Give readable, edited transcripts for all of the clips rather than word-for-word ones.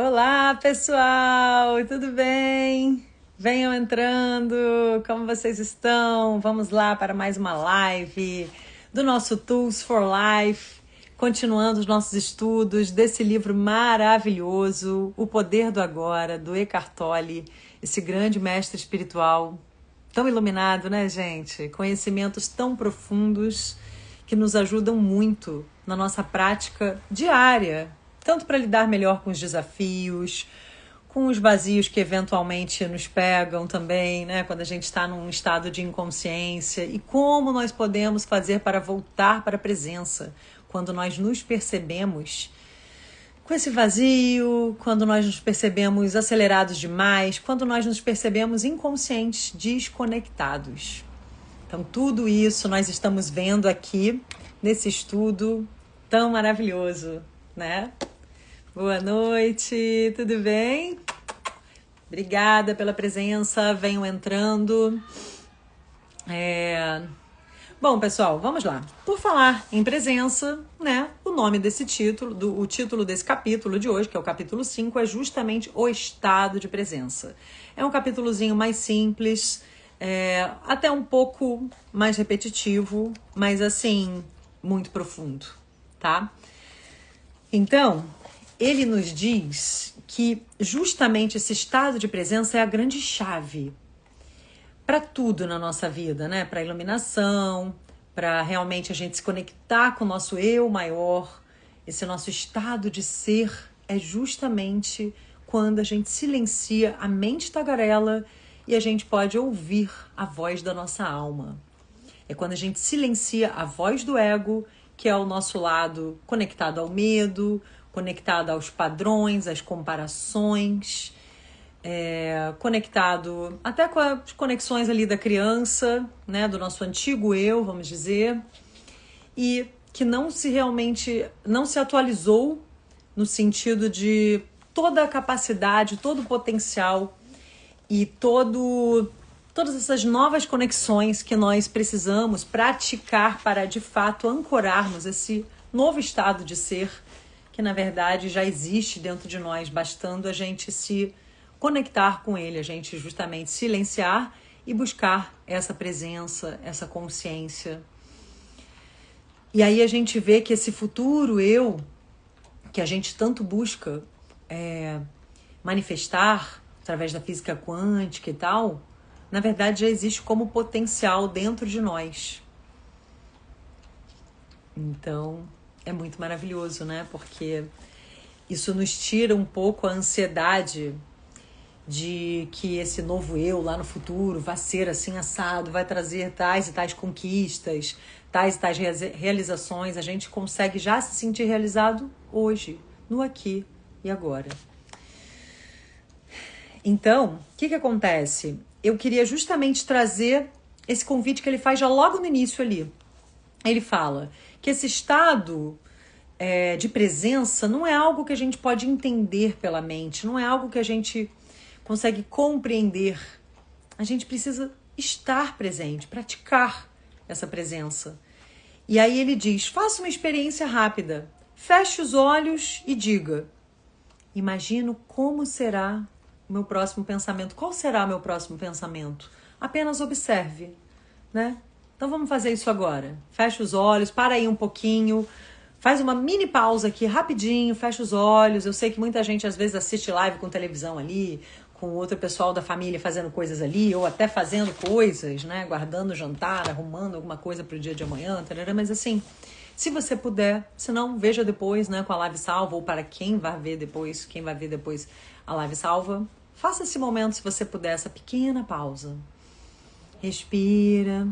Olá, pessoal, tudo bem? Venham entrando, como vocês estão? Vamos lá para mais uma live do nosso Tools for Life, continuando os nossos estudos desse livro maravilhoso, O Poder do Agora, do Eckhart Tolle, esse grande mestre espiritual, tão iluminado, né, gente? Conhecimentos tão profundos que nos ajudam muito na nossa prática diária, tanto para lidar melhor com os desafios, com os vazios que eventualmente nos pegam também, né? Quando a gente está num estado de inconsciência, e como nós podemos fazer para voltar para a presença quando nós nos percebemos com esse vazio, quando nós nos percebemos acelerados demais, quando nós nos percebemos inconscientes, desconectados. Então, tudo isso nós estamos vendo aqui nesse estudo tão maravilhoso, né? Boa noite, tudo bem? Obrigada pela presença, venham entrando. Bom, pessoal, vamos lá. Por falar em presença, né? O nome desse título, o título desse capítulo de hoje, que é o capítulo 5, é justamente o estado de presença. É um capítulozinho mais simples, até um pouco mais repetitivo, mas assim, muito profundo, tá? Então, ele nos diz que justamente esse estado de presença é a grande chave para tudo na nossa vida, né? Para a iluminação, para realmente a gente se conectar com o nosso eu maior. Esse nosso estado de ser é justamente quando a gente silencia a mente tagarela e a gente pode ouvir a voz da nossa alma. É quando a gente silencia a voz do ego, que é o nosso lado conectado ao medo, conectado aos padrões, às comparações, conectado até com as conexões ali da criança, né, do nosso antigo eu, vamos dizer, e que não se atualizou no sentido de toda a capacidade, todo o potencial e todas essas novas conexões que nós precisamos praticar para, de fato, ancorarmos esse novo estado de ser que, na verdade, já existe dentro de nós, bastando a gente se conectar com ele, a gente justamente silenciar e buscar essa presença, essa consciência. E aí a gente vê que esse futuro eu, que a gente tanto busca manifestar através da física quântica e tal, na verdade já existe como potencial dentro de nós. Então, é muito maravilhoso, né? Porque isso nos tira um pouco a ansiedade de que esse novo eu lá no futuro vai ser assim assado, vai trazer tais e tais conquistas, tais e tais realizações. A gente consegue já se sentir realizado hoje, no aqui e agora. Então, o que acontece? Eu queria justamente trazer esse convite que ele faz já logo no início ali. Ele fala que esse estado de presença não é algo que a gente pode entender pela mente, não é algo que a gente consegue compreender. A gente precisa estar presente, praticar essa presença. E aí ele diz, faça uma experiência rápida, feche os olhos e diga, imagino como será o meu próximo pensamento. Qual será o meu próximo pensamento? Apenas observe, né? Então vamos fazer isso agora. Fecha os olhos, para aí um pouquinho, faz uma mini pausa aqui, rapidinho, fecha os olhos. Eu sei que muita gente às vezes assiste live com televisão ali, com outro pessoal da família fazendo coisas ali, ou até fazendo coisas, né? Guardando o jantar, arrumando alguma coisa para o dia de amanhã, tarará. Mas assim, se você puder, se não, veja depois, né, com a live salva, ou para quem vai ver depois a live salva, faça esse momento, se você puder, essa pequena pausa. Respira.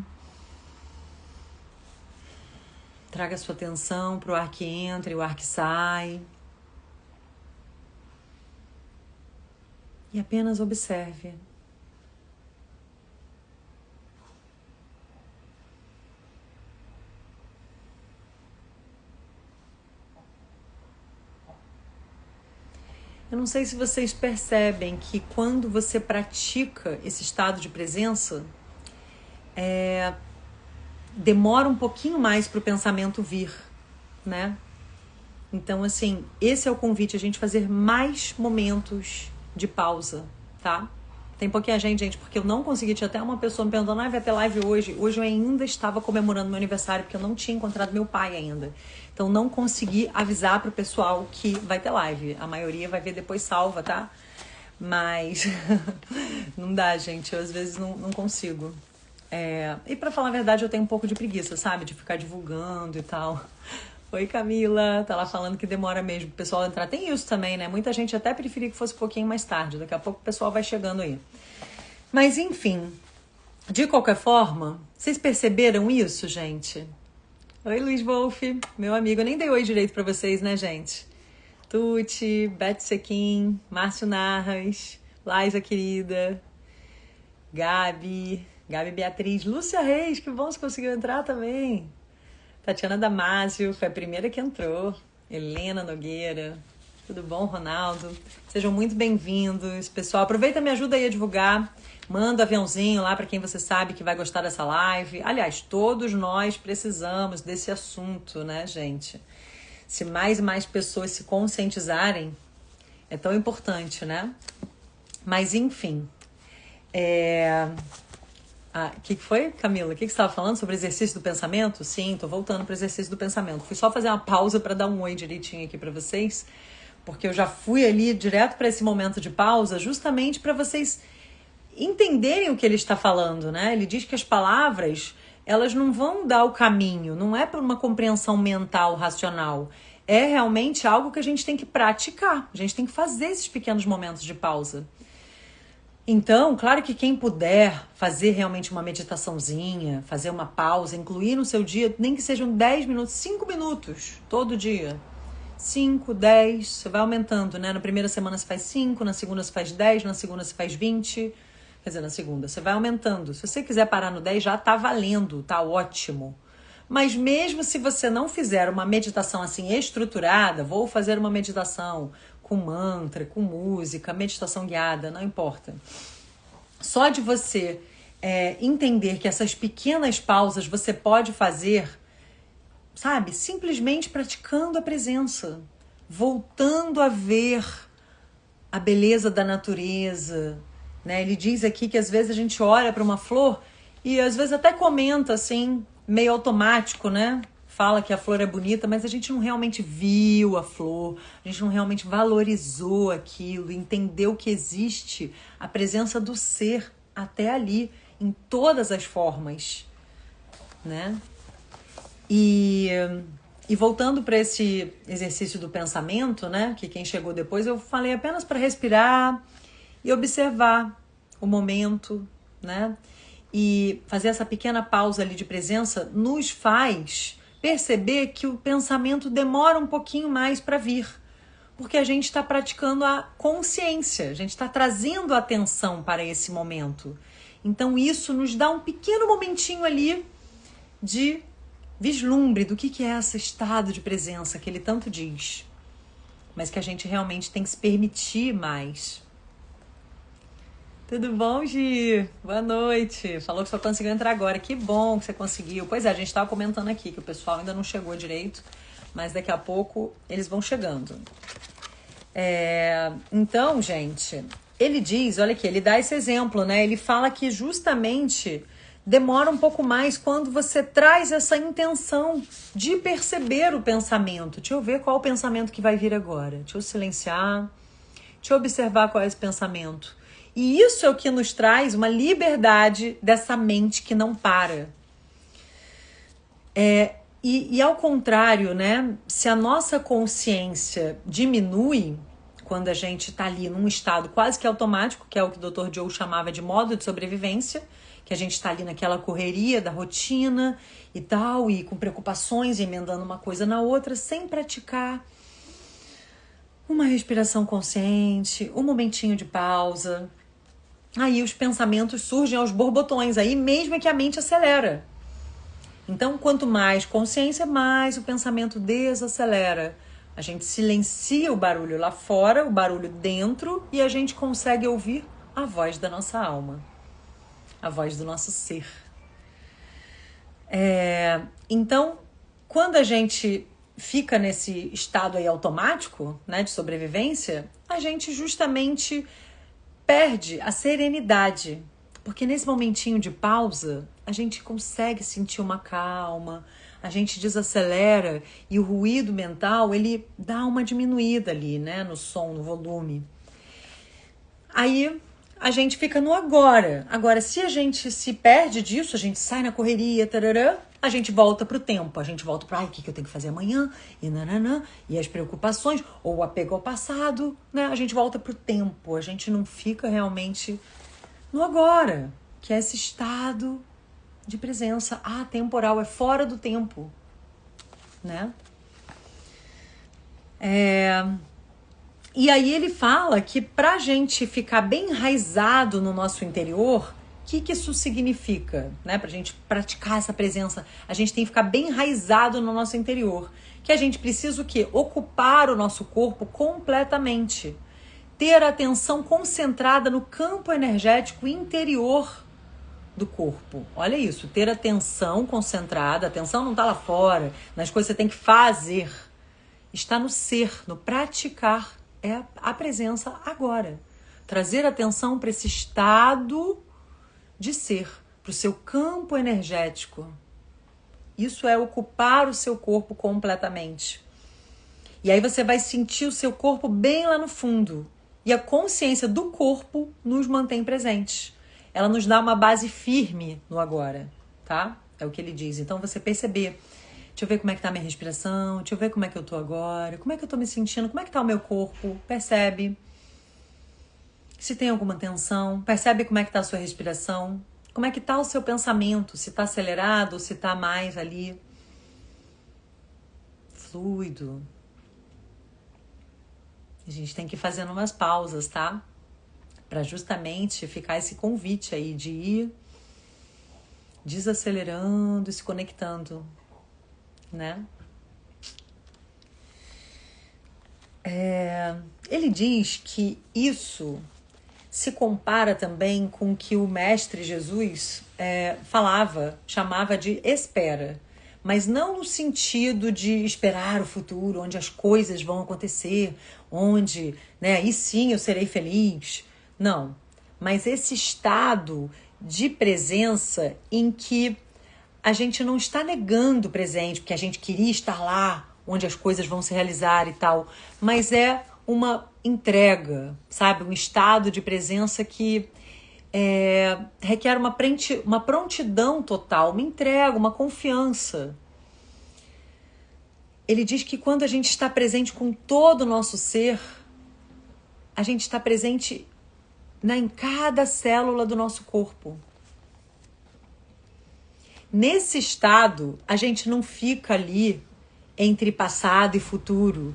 Traga sua atenção para o ar que entra e o ar que sai. E apenas observe. Eu não sei se vocês percebem que quando você pratica esse estado de presença, demora um pouquinho mais para o pensamento vir, né? Então, assim, esse é o convite, a gente fazer mais momentos de pausa, tá? Tem pouquinha gente, porque eu não consegui, tinha até uma pessoa me perguntando, vai ter live hoje? Hoje eu ainda estava comemorando meu aniversário, porque eu não tinha encontrado meu pai ainda. Então não consegui avisar pro pessoal que vai ter live. A maioria vai ver depois salva, tá? Mas não dá, gente, eu às vezes não consigo. E pra falar a verdade, eu tenho um pouco de preguiça, sabe? De ficar divulgando e tal. Oi, Camila, tá lá falando que demora mesmo pro pessoal entrar. Tem isso também, né? Muita gente até preferia que fosse um pouquinho mais tarde. Daqui a pouco o pessoal vai chegando aí. Mas, enfim, de qualquer forma, vocês perceberam isso, gente? Oi, Luiz Wolff, meu amigo. Eu nem dei oi direito pra vocês, né, gente? Tuti, Beth Sequim, Márcio Narras, Laisa querida, Gabi Beatriz, Lúcia Reis, que bom que você conseguiu entrar também. Tatiana Damasio, foi a primeira que entrou. Helena Nogueira, tudo bom, Ronaldo? Sejam muito bem-vindos, pessoal. Aproveita e me ajuda aí a divulgar. Manda aviãozinho lá para quem você sabe que vai gostar dessa live. Aliás, todos nós precisamos desse assunto, né, gente? Se mais e mais pessoas se conscientizarem, é tão importante, né? Mas, enfim. O que foi, Camila? O que você estava falando sobre exercício do pensamento? Sim, tô voltando para o exercício do pensamento. Fui só fazer uma pausa para dar um oi direitinho aqui para vocês, porque eu já fui ali direto para esse momento de pausa, justamente para vocês entenderem o que ele está falando, né? Ele diz que as palavras, elas não vão dar o caminho, não é para uma compreensão mental, racional. É realmente algo que a gente tem que praticar. A gente tem que fazer esses pequenos momentos de pausa. Então, claro que quem puder fazer realmente uma meditaçãozinha, fazer uma pausa, incluir no seu dia, nem que sejam 10 minutos, 5 minutos, todo dia. 5, 10, você vai aumentando, né? Na primeira semana você faz 5, na segunda você faz 10, na segunda você faz 20. Quer dizer, na segunda você vai aumentando. Se você quiser parar no 10, já tá valendo, tá ótimo. Mas mesmo se você não fizer uma meditação assim estruturada, vou fazer uma meditação com mantra, com música, meditação guiada, não importa. Só de você entender que essas pequenas pausas você pode fazer, sabe? Simplesmente praticando a presença, voltando a ver a beleza da natureza, né? Ele diz aqui que às vezes a gente olha para uma flor e às vezes até comenta assim, meio automático, né? Fala que a flor é bonita, mas a gente não realmente viu a flor, a gente não realmente valorizou aquilo, entendeu que existe a presença do ser até ali, em todas as formas, né? E voltando para esse exercício do pensamento, né? Que quem chegou depois, eu falei apenas para respirar e observar o momento, né? E fazer essa pequena pausa ali de presença nos faz perceber que o pensamento demora um pouquinho mais para vir, porque a gente está praticando a consciência, a gente está trazendo a atenção para esse momento. Então isso nos dá um pequeno momentinho ali de vislumbre do que é esse estado de presença que ele tanto diz, mas que a gente realmente tem que se permitir mais. Tudo bom, Gi? Boa noite. Falou que só conseguiu entrar agora. Que bom que você conseguiu. Pois é, a gente estava comentando aqui que o pessoal ainda não chegou direito, mas daqui a pouco eles vão chegando. Então, gente, ele diz, olha aqui, ele dá esse exemplo, né? Ele fala que justamente demora um pouco mais quando você traz essa intenção de perceber o pensamento. Deixa eu ver qual o pensamento que vai vir agora. Deixa eu silenciar. Deixa eu observar qual é esse pensamento. E isso é o que nos traz uma liberdade dessa mente que não para. E ao contrário, né? Se a nossa consciência diminui, quando a gente está ali num estado quase que automático, que é o que o Dr. Joe chamava de modo de sobrevivência, que a gente está ali naquela correria da rotina e tal, e com preocupações, emendando uma coisa na outra, sem praticar uma respiração consciente, um momentinho de pausa. Aí os pensamentos surgem aos borbotões, aí mesmo é que a mente acelera. Então, quanto mais consciência, mais o pensamento desacelera. A gente silencia o barulho lá fora, o barulho dentro, e a gente consegue ouvir a voz da nossa alma, a voz do nosso ser. Então, quando a gente fica nesse estado aí automático, né, de sobrevivência, a gente justamente perde a serenidade. Porque nesse momentinho de pausa, a gente consegue sentir uma calma, a gente desacelera e o ruído mental, ele dá uma diminuída ali, né, no som, no volume. Aí a gente fica no agora. Agora, se a gente se perde disso, a gente sai na correria, tarará, a gente volta pro tempo, a gente volta para o que eu tenho que fazer amanhã, e nananã, e as preocupações, ou o apego ao passado, né? A gente volta pro tempo, a gente não fica realmente no agora, que é esse estado de presença atemporal, é fora do tempo, né? E aí ele fala que pra gente ficar bem enraizado no nosso interior, o que isso significa, né? Pra gente praticar essa presença, a gente tem que ficar bem enraizado no nosso interior. Que a gente precisa o quê? Ocupar o nosso corpo completamente. Ter a atenção concentrada no campo energético interior do corpo. Olha isso, ter atenção concentrada, a atenção não está lá fora, nas coisas que você tem que fazer. Está no ser, no praticar, é a presença agora. Trazer atenção para esse estado de ser, para o seu campo energético. Isso é ocupar o seu corpo completamente. E aí você vai sentir o seu corpo bem lá no fundo. E a consciência do corpo nos mantém presentes. Ela nos dá uma base firme no agora, tá? É o que ele diz. Então você perceber, deixa eu ver como é que tá a minha respiração, deixa eu ver como é que eu tô agora, como é que eu tô me sentindo, como é que tá o meu corpo, percebe. Se tem alguma tensão, percebe como é que tá a sua respiração, como é que tá o seu pensamento, se tá acelerado ou se tá mais ali fluido. A gente tem que ir fazendo umas pausas, tá? Para justamente ficar esse convite aí de ir desacelerando e se conectando, né? Ele diz que isso se compara também com o que o Mestre Jesus chamava de espera. Mas não no sentido de esperar o futuro, onde as coisas vão acontecer, onde, né, aí sim eu serei feliz. Não, mas esse estado de presença em que a gente não está negando o presente, porque a gente queria estar lá, onde as coisas vão se realizar e tal, mas é uma entrega, sabe? Um estado de presença que requer uma prontidão total, uma entrega, uma confiança. Ele diz que quando a gente está presente com todo o nosso ser, a gente está presente em cada célula do nosso corpo. Nesse estado, a gente não fica ali entre passado e futuro,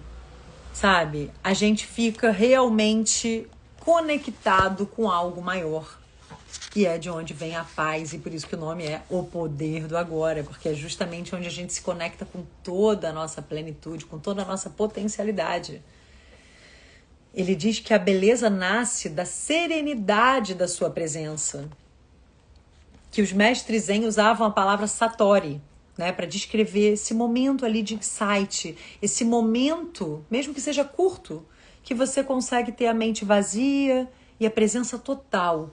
sabe? A gente fica realmente conectado com algo maior. E é de onde vem a paz, e por isso que o nome é O Poder do Agora, porque é justamente onde a gente se conecta com toda a nossa plenitude, com toda a nossa potencialidade. Ele diz que a beleza nasce da serenidade da sua presença. Que os mestres Zen usavam a palavra Satori, né, para descrever esse momento ali de insight, esse momento, mesmo que seja curto, que você consegue ter a mente vazia e a presença total.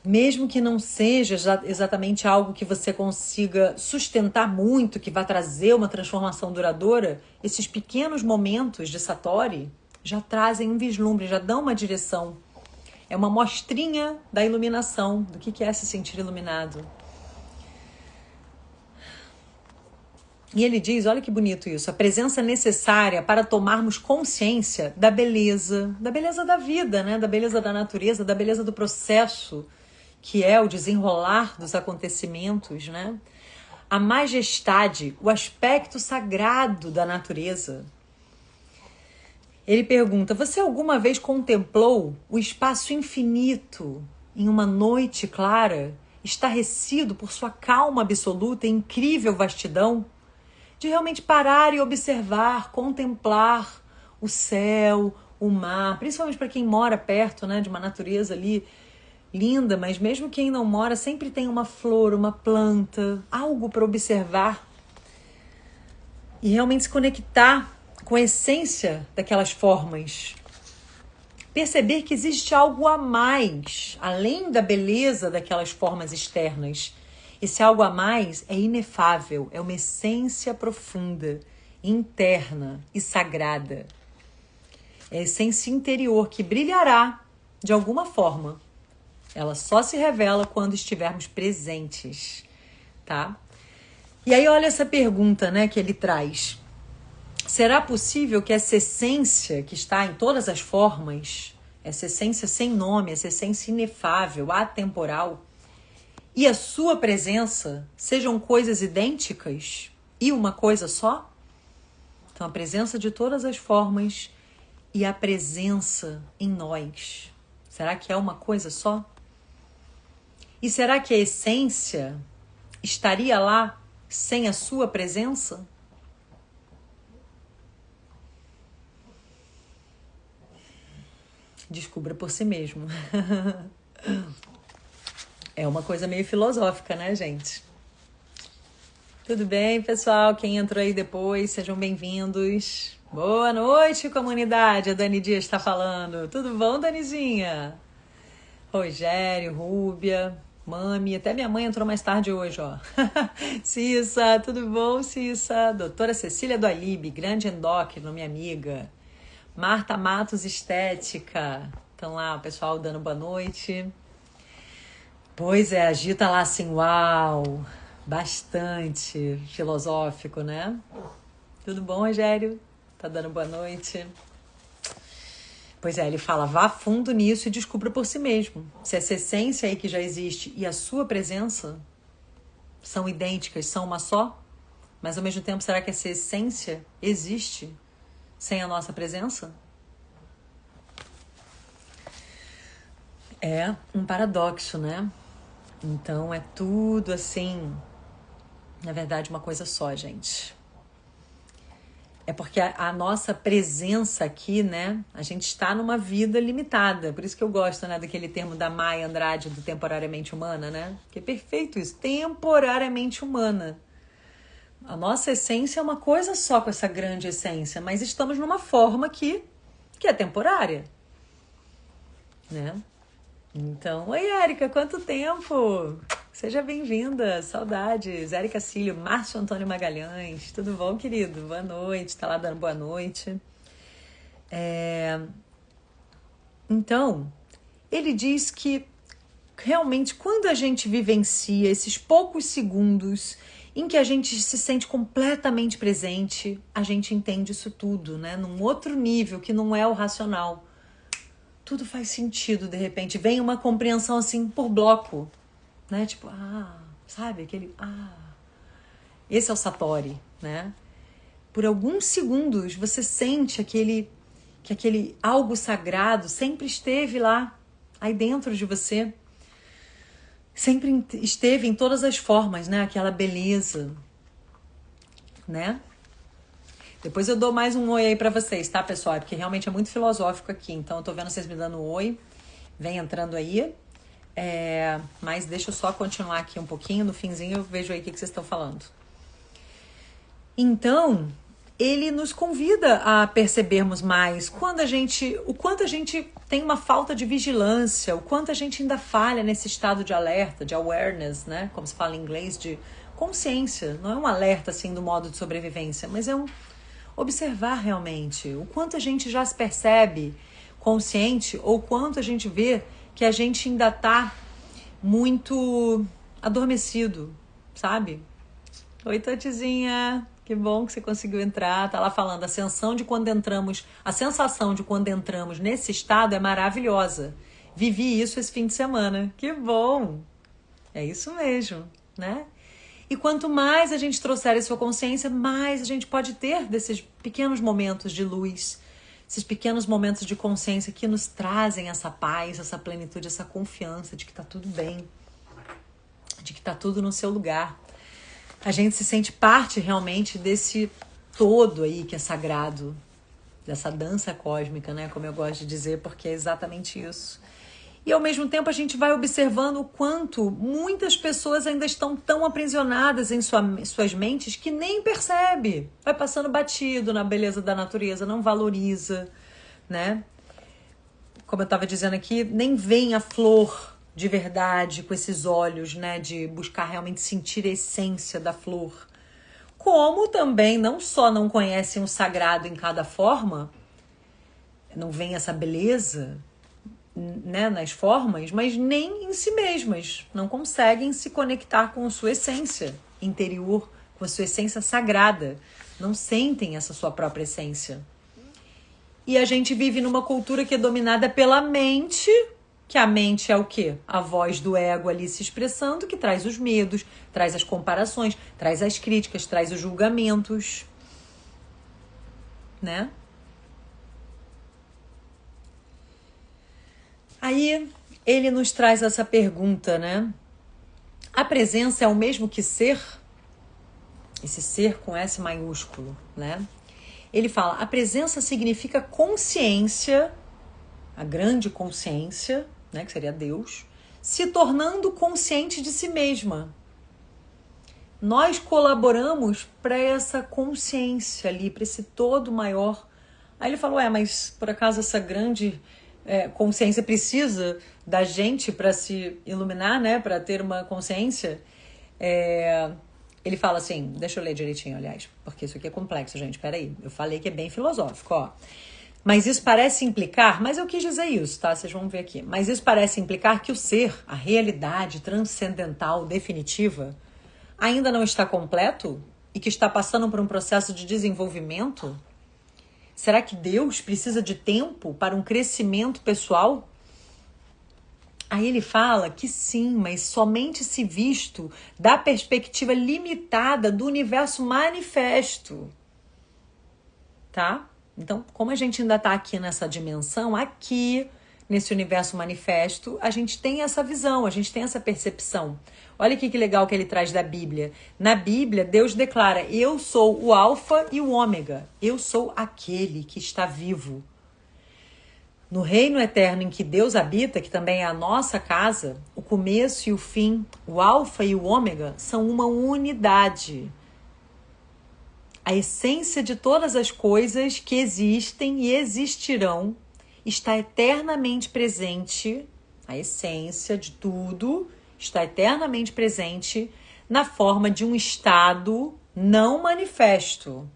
Mesmo que não seja exatamente algo que você consiga sustentar muito, que vai trazer uma transformação duradoura, esses pequenos momentos de Satori já trazem um vislumbre, já dão uma direção. É uma mostrinha da iluminação, do que é se sentir iluminado. E ele diz, olha que bonito isso, a presença necessária para tomarmos consciência da beleza da vida, né? Da beleza da natureza, da beleza do processo, que é o desenrolar dos acontecimentos, né? A majestade, o aspecto sagrado da natureza. Ele pergunta, você alguma vez contemplou o espaço infinito em uma noite clara, estarrecido por sua calma absoluta e incrível vastidão? De realmente parar e observar, contemplar o céu, o mar, principalmente para quem mora perto, né, de uma natureza ali linda, mas mesmo quem não mora, sempre tem uma flor, uma planta, algo para observar. e realmente se conectar com a essência daquelas formas. Perceber que existe algo a mais, além da beleza daquelas formas externas. Esse algo a mais é inefável, é uma essência profunda, interna e sagrada. É a essência interior que brilhará de alguma forma. Ela só se revela quando estivermos presentes, tá? E aí olha essa pergunta, né, que ele traz. Será possível que essa essência que está em todas as formas, essa essência sem nome, essa essência inefável, atemporal, e a sua presença sejam coisas idênticas e uma coisa só? Então, a presença de todas as formas e a presença em nós. Será que é uma coisa só? E será que a essência estaria lá sem a sua presença? Descubra por si mesmo. É uma coisa meio filosófica, né, gente? Tudo bem, pessoal? Quem entrou aí depois, sejam bem-vindos. Boa noite, comunidade. A Dani Dias está falando. Tudo bom, Danizinha? Rogério, Rúbia, Mami. Até minha mãe entrou mais tarde hoje, ó. Cissa, tudo bom, Cissa? Doutora Cecília do Alibe, grande endócrino, minha amiga. Marta Matos Estética. Estão lá, o pessoal dando boa noite. Pois é, a Gi tá lá assim, uau, bastante filosófico, né? Tudo bom, Rogério? Tá dando boa noite? Pois é, ele fala, vá fundo nisso e descubra por si mesmo. Se essa essência aí que já existe e a sua presença são idênticas, são uma só, mas ao mesmo tempo, será que essa essência existe sem a nossa presença? É um paradoxo, né? Então é tudo assim, na verdade, uma coisa só, gente. É porque a nossa presença aqui, né? A gente está numa vida limitada. Por isso que eu gosto, né, daquele termo da Maya Andrade, do temporariamente humana, né? Que é perfeito isso, temporariamente humana. A nossa essência é uma coisa só com essa grande essência, mas estamos numa forma que é temporária, né? Então, oi, Érica, quanto tempo? Seja bem-vinda, saudades. Érica Cílio, Márcio Antônio Magalhães, tudo bom, querido? Boa noite, tá lá dando boa noite. Então, ele diz que realmente quando a gente vivencia esses poucos segundos em que a gente se sente completamente presente, a gente entende isso tudo, né? Num outro nível que não é o racional. Tudo faz sentido, de repente. Vem uma compreensão assim por bloco, né? Tipo, sabe? Aquele, esse é o Satori, né? Por alguns segundos você sente que aquele algo sagrado sempre esteve lá, aí dentro de você. Sempre esteve em todas as formas, né? Aquela beleza, né? Depois eu dou mais um oi aí pra vocês, tá, pessoal? Porque realmente é muito filosófico aqui. Então eu tô vendo vocês me dando um oi. Vem entrando aí. Mas deixa eu só continuar aqui um pouquinho. No finzinho eu vejo aí o que vocês estão falando. Então, ele nos convida a percebermos mais o quanto a gente tem uma falta de vigilância, o quanto a gente ainda falha nesse estado de alerta, de awareness, né? Como se fala em inglês, de consciência. Não é um alerta assim do modo de sobrevivência, mas é um observar realmente o quanto a gente já se percebe consciente ou quanto a gente vê que a gente ainda está muito adormecido, sabe? Oi, Totizinha, que bom que você conseguiu entrar. Tá lá falando, a sensação de quando entramos nesse estado é maravilhosa. Vivi isso esse fim de semana. Que bom! É isso mesmo, né? E quanto mais a gente trouxer a sua consciência, mais a gente pode ter desses pequenos momentos de luz, esses pequenos momentos de consciência que nos trazem essa paz, essa plenitude, essa confiança de que tá tudo bem, de que tá tudo no seu lugar. A gente se sente parte realmente desse todo aí que é sagrado, dessa dança cósmica, né? Como eu gosto de dizer, porque é exatamente isso. E ao mesmo tempo a gente vai observando o quanto muitas pessoas ainda estão tão aprisionadas em suas mentes que nem percebe. Vai passando batido na beleza da natureza, não valoriza, né? Como eu estava dizendo aqui, nem vem a flor de verdade com esses olhos, né? De buscar realmente sentir a essência da flor. Como também não só não conhecem o sagrado em cada forma, não vem essa beleza, né, nas formas, mas nem em si mesmas. Não conseguem se conectar com a sua essência interior, com a sua essência sagrada. Não sentem essa sua própria essência. E a gente vive numa cultura que é dominada pela mente, que a mente é o quê? A voz do ego ali se expressando, que traz os medos, traz as comparações, traz as críticas, traz os julgamentos, né? Aí ele nos traz essa pergunta, né? A presença é o mesmo que ser? Esse ser com S maiúsculo, né? Ele fala, a presença significa consciência, a grande consciência, né, que seria Deus, se tornando consciente de si mesma. Nós colaboramos para essa consciência ali, para esse todo maior. Aí ele falou, mas por acaso essa grande consciência precisa da gente para se iluminar, né, para ter uma consciência? Ele fala assim, deixa eu ler direitinho, aliás, porque isso aqui é complexo, gente, peraí. Eu falei que é bem filosófico, ó. Mas isso parece implicar, mas eu quis dizer isso, tá? Vocês vão ver aqui. Mas isso parece implicar que o ser, a realidade transcendental, definitiva, ainda não está completo e que está passando por um processo de desenvolvimento? Será que Deus precisa de tempo para um crescimento pessoal? Aí ele fala que sim, mas somente se visto da perspectiva limitada do universo manifesto. Tá? Então, como a gente ainda está aqui nessa dimensão, aqui nesse universo manifesto, a gente tem essa visão, a gente tem essa percepção. Olha aqui que legal que ele traz da Bíblia. Na Bíblia, Deus declara, eu sou o alfa e o ômega. Eu sou aquele que está vivo. No reino eterno em que Deus habita, que também é a nossa casa, o começo e o fim, o alfa e o ômega, são uma unidade. A essência de todas as coisas que existem e existirão está eternamente presente, a essência de tudo está eternamente presente na forma de um estado não manifesto,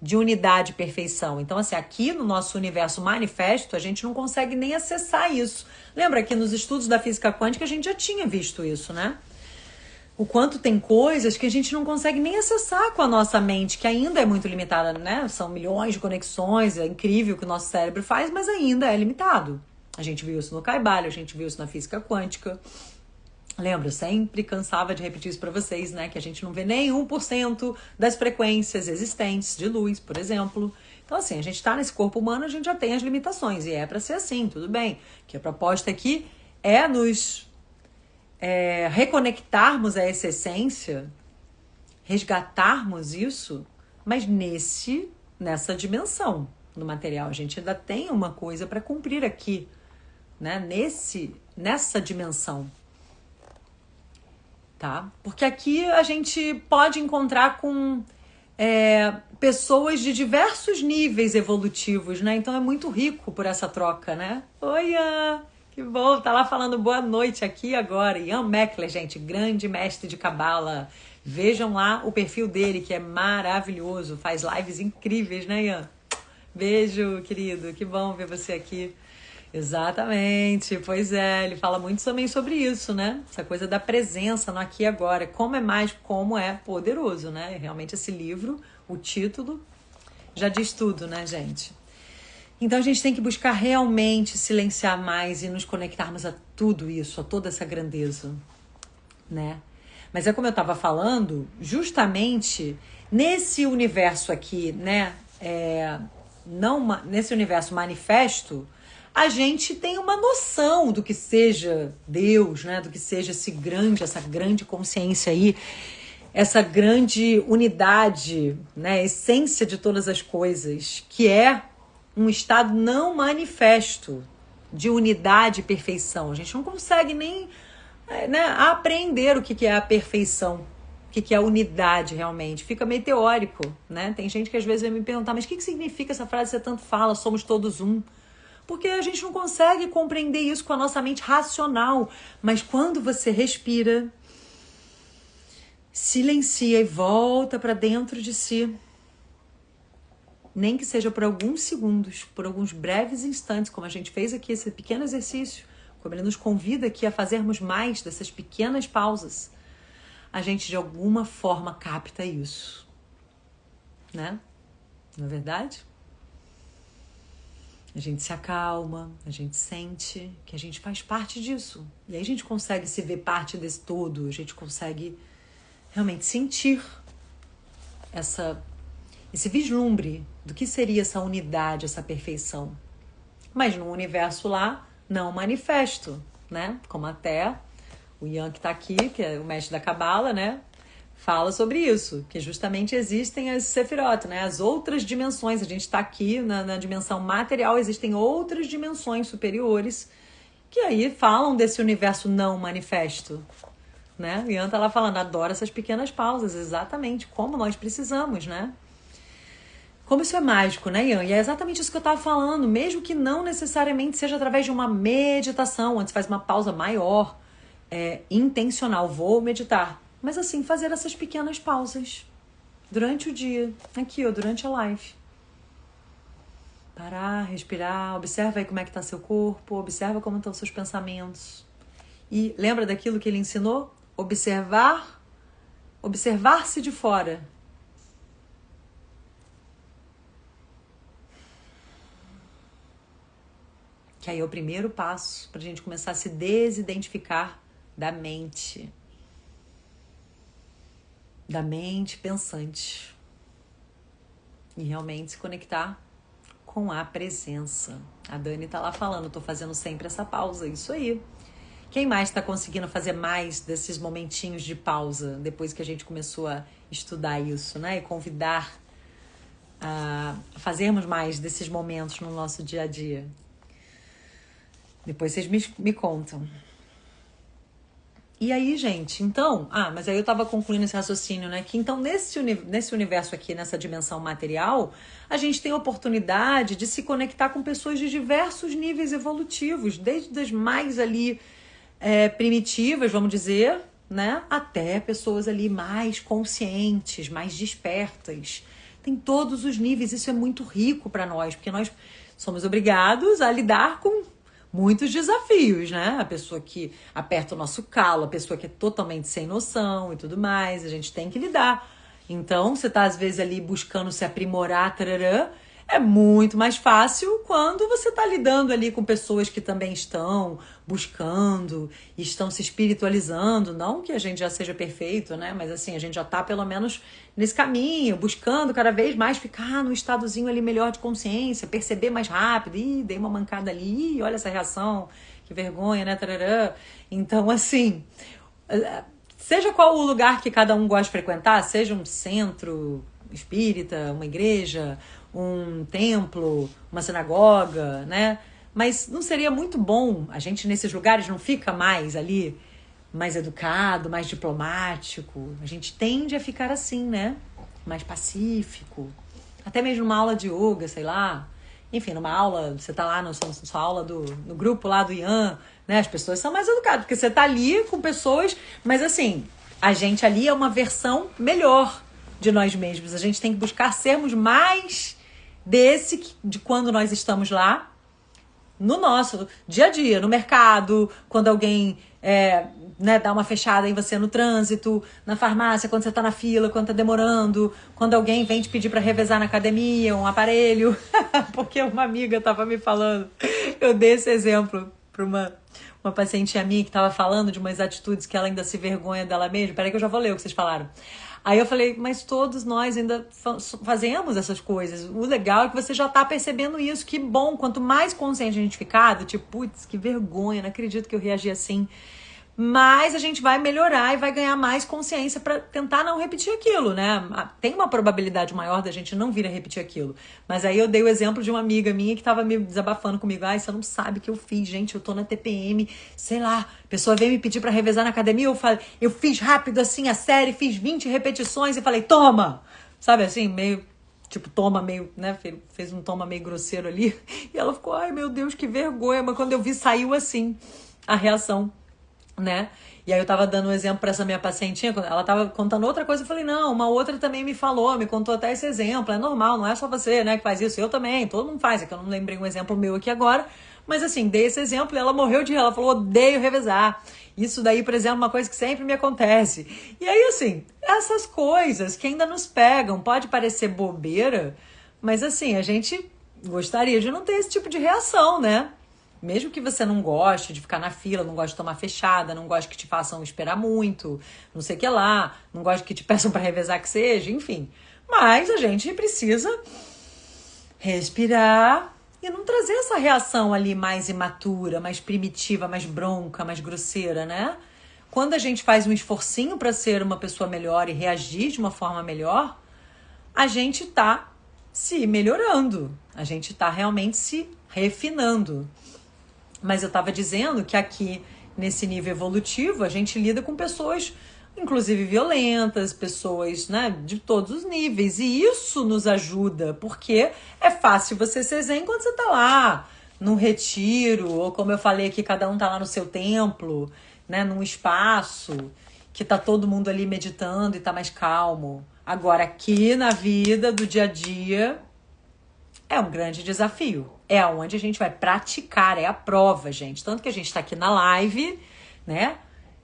de unidade e perfeição. Então, assim, aqui no nosso universo manifesto, a gente não consegue nem acessar isso. Lembra que nos estudos da física quântica a gente já tinha visto isso, né? O quanto tem coisas que a gente não consegue nem acessar com a nossa mente, que ainda é muito limitada, né? São milhões de conexões, é incrível o que o nosso cérebro faz, mas ainda é limitado. A gente viu isso no Kybalion, a gente viu isso na física quântica. Lembra, eu sempre cansava de repetir isso para vocês, né? Que a gente não vê nem 1% das frequências existentes de luz, por exemplo. Então, assim, a gente tá nesse corpo humano, a gente já tem as limitações, e é para ser assim, tudo bem. Que a proposta aqui é nos reconectarmos a essa essência, resgatarmos isso, mas nessa dimensão do material. A gente ainda tem uma coisa para cumprir aqui, né? Nessa dimensão. Tá? Porque aqui a gente pode encontrar com pessoas de diversos níveis evolutivos, né? Então é muito rico por essa troca, né? Oi, Ian! Que bom, tá lá falando boa noite aqui agora. Ian Meckler, gente, grande mestre de Cabala. Vejam lá o perfil dele, que é maravilhoso. Faz lives incríveis, né, Ian? Beijo, querido. Que bom ver você aqui. Exatamente, pois é, ele fala muito também sobre isso, né? Essa coisa da presença no aqui e agora, como é poderoso, né? Realmente esse livro, o título, já diz tudo, né, gente? Então a gente tem que buscar realmente silenciar mais e nos conectarmos a tudo isso, a toda essa grandeza, né? Mas é como eu estava falando, justamente nesse universo aqui, né? Nesse universo manifesto, a gente tem uma noção do que seja Deus, né? Do que seja essa grande consciência aí, essa grande unidade, né? A essência de todas as coisas, que é um estado não manifesto, de unidade e perfeição. A gente não consegue nem, né, aprender o que é a perfeição, o que é a unidade realmente. Fica meio teórico, né? Tem gente que às vezes vai me perguntar, mas o que significa essa frase que você tanto fala, somos todos um? Porque a gente não consegue compreender isso com a nossa mente racional. Mas quando você respira, silencia e volta para dentro de si, nem que seja por alguns segundos, por alguns breves instantes, como a gente fez aqui, esse pequeno exercício, como ele nos convida aqui a fazermos mais dessas pequenas pausas, a gente de alguma forma capta isso, né? Não é verdade? A gente se acalma, a gente sente que a gente faz parte disso. E aí a gente consegue se ver parte desse todo, a gente consegue realmente sentir esse vislumbre do que seria essa unidade, essa perfeição. Mas no universo lá, não manifesto, né? Como até o Ian que está aqui, que é o mestre da Cabala, né? Fala sobre isso, que justamente existem as Sefirot, né? As outras dimensões. A gente está aqui na dimensão material, existem outras dimensões superiores que aí falam desse universo não manifesto, né? O Ian tá lá falando, adoro essas pequenas pausas, exatamente como nós precisamos, né? Como isso é mágico, né, Ian? E é exatamente isso que eu estava falando, mesmo que não necessariamente seja através de uma meditação, onde você faz uma pausa maior, intencional, vou meditar. Mas assim, fazer essas pequenas pausas durante o dia, aqui, ó, durante a live. Parar, respirar, observa aí como é que está seu corpo, observa como estão seus pensamentos. E lembra daquilo que ele ensinou? Observar-se de fora. Que aí é o primeiro passo para a gente começar a se desidentificar da mente. Da mente pensante. E realmente se conectar com a presença. A Dani tá lá falando, tô fazendo sempre essa pausa, isso aí. Quem mais está conseguindo fazer mais desses momentinhos de pausa, depois que a gente começou a estudar isso, né? E convidar a fazermos mais desses momentos no nosso dia a dia. Depois vocês me contam. E aí, gente, então... mas aí eu tava concluindo esse raciocínio, né? Que então, nesse universo aqui, nessa dimensão material, a gente tem a oportunidade de se conectar com pessoas de diversos níveis evolutivos, desde as mais ali primitivas, vamos dizer, né? Até pessoas ali mais conscientes, mais despertas. Tem todos os níveis, isso é muito rico para nós, porque nós somos obrigados a lidar com muitos desafios, né? A pessoa que aperta o nosso calo, a pessoa que é totalmente sem noção e tudo mais, a gente tem que lidar. Então, você tá às vezes ali buscando se aprimorar, tarará, é muito mais fácil quando você tá lidando ali com pessoas que também estão buscando, estão se espiritualizando, não que a gente já seja perfeito, né? Mas assim, a gente já tá pelo menos nesse caminho, buscando cada vez mais ficar no estadozinho ali melhor de consciência, perceber mais rápido, dei uma mancada ali, olha essa reação, que vergonha, né? Tarará. Então, assim, seja qual o lugar que cada um gosta de frequentar, seja um centro espírita, uma igreja, um templo, uma sinagoga, né? Mas não seria muito bom a gente nesses lugares não fica mais ali, mais educado, mais diplomático? A gente tende a ficar assim, né? Mais pacífico. Até mesmo numa aula de yoga, sei lá. Enfim, numa aula, você tá lá na sua aula no grupo lá do Ian, né? As pessoas são mais educadas, porque você tá ali com pessoas, mas assim, a gente ali é uma versão melhor de nós mesmos. A gente tem que buscar sermos mais de quando nós estamos lá, no nosso dia a dia, no mercado, quando alguém dá uma fechada em você no trânsito, na farmácia, quando você tá na fila, quando tá demorando, quando alguém vem te pedir para revezar na academia, um aparelho, porque uma amiga tava me falando, eu dei esse exemplo para uma paciente minha que tava falando de umas atitudes que ela ainda se vergonha dela mesma. Peraí que eu já vou ler o que vocês falaram. Aí eu falei, mas todos nós ainda fazemos essas coisas. O legal é que você já tá percebendo isso. Que bom, quanto mais consciente a gente ficar, tipo, putz, que vergonha, não acredito que eu reagi assim. mas a gente vai melhorar e vai ganhar mais consciência para tentar não repetir aquilo, né? Tem uma probabilidade maior da gente não vir a repetir aquilo. Mas aí eu dei o exemplo de uma amiga minha que tava me desabafando comigo. Ai, você não sabe o que eu fiz, gente, eu tô na TPM, sei lá, a pessoa veio me pedir para revezar na academia, eu fiz rápido assim a série, fiz 20 repetições e falei, toma! Sabe assim, meio... Tipo, toma meio, né? Fez um toma meio grosseiro ali. E ela ficou, ai meu Deus, que vergonha. Mas quando eu vi, saiu assim a reação, né? E aí eu tava dando um exemplo pra essa minha pacientinha, ela tava contando outra coisa, eu falei, não, uma outra também me falou, me contou até esse exemplo, é normal, não é só você, né, que faz isso, eu também, todo mundo faz, é que eu não lembrei um exemplo meu aqui agora, mas assim, dei esse exemplo e ela morreu de rir, ela falou, odeio revezar. Isso daí, por exemplo, é uma coisa que sempre me acontece. E aí, assim, essas coisas que ainda nos pegam, pode parecer bobeira, mas assim, a gente gostaria de não ter esse tipo de reação, né? Mesmo que você não goste de ficar na fila, não goste de tomar fechada, não goste que te façam esperar muito, não sei o que lá, não goste que te peçam para revezar que seja, enfim. Mas a gente precisa respirar e não trazer essa reação ali mais imatura, mais primitiva, mais bronca, mais grosseira, né? Quando a gente faz um esforcinho para ser uma pessoa melhor e reagir de uma forma melhor, a gente tá se melhorando, a gente tá realmente se refinando. Mas eu estava dizendo que aqui, nesse nível evolutivo, a gente lida com pessoas, inclusive violentas, pessoas, né, de todos os níveis. E isso nos ajuda, porque é fácil você ser zen quando você está lá, num retiro, ou como eu falei aqui, cada um está lá no seu templo, né, num espaço, que está todo mundo ali meditando e está mais calmo. Agora, aqui na vida do dia a dia, é um grande desafio. É onde a gente vai praticar, é a prova, gente. Tanto que a gente está aqui na live, né?